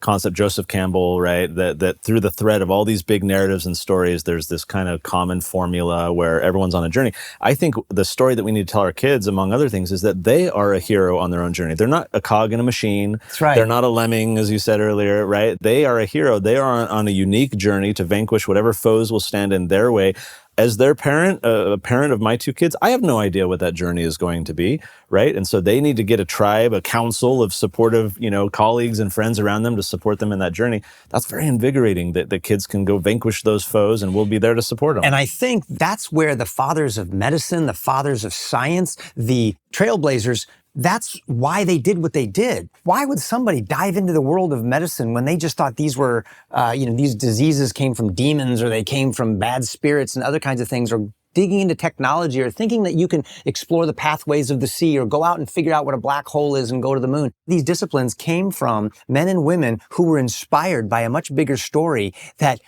concept, Joseph Campbell, right? That through the thread of all these big narratives and stories, there's this kind of common formula where everyone's on a journey. I think the story that we need to tell our kids, among other things, is that they are a hero on their own journey. They're not a cog in a machine. That's right. They're not a lemming, as you said earlier, right? They are a hero. They are on a unique journey to vanquish whatever foes will stand in their way. As their parent, a parent of my two kids, I have no idea what that journey is going to be, right? And so they need to get a tribe, a council of supportive, colleagues and friends around them to support them in that journey. That's very invigorating that the kids can go vanquish those foes, and we'll be there to support them. And I think that's where the fathers of medicine, the fathers of science, the trailblazers, that's why they did what they did. Why would somebody dive into the world of medicine when they just thought these were, these diseases came from demons or they came from bad spirits and other kinds of things, or digging into technology or thinking that you can explore the pathways of the sea or go out and figure out what a black hole is and go to the moon. These disciplines came from men and women who were inspired by a much bigger story that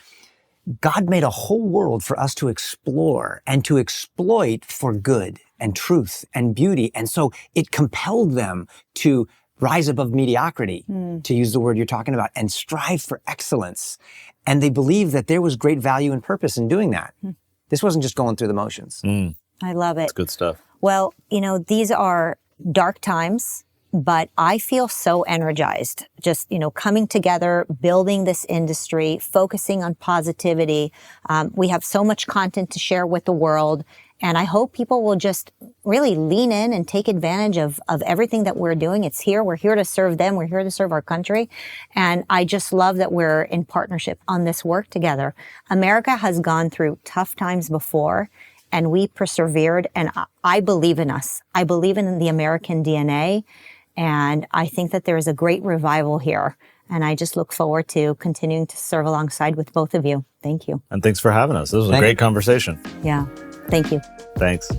God made a whole world for us to explore and to exploit for good and truth and beauty. And so it compelled them to rise above mediocrity, to use the word you're talking about, and strive for excellence. And they believed that there was great value and purpose in doing that. This wasn't just going through the motions. I love it. It's good stuff. Well, these are dark times, but I feel so energized just, coming together, building this industry, focusing on positivity. We have so much content to share with the world. And I hope people will just really lean in and take advantage of everything that we're doing. It's here. We're here to serve them. We're here to serve our country. And I just love that we're in partnership on this work together. America has gone through tough times before, and we persevered. And I believe in us. I believe in the American DNA. And I think that there is a great revival here. And I just look forward to continuing to serve alongside with both of you. Thank you. And thanks for having us. This was a great conversation. Yeah. Thank you. Thanks.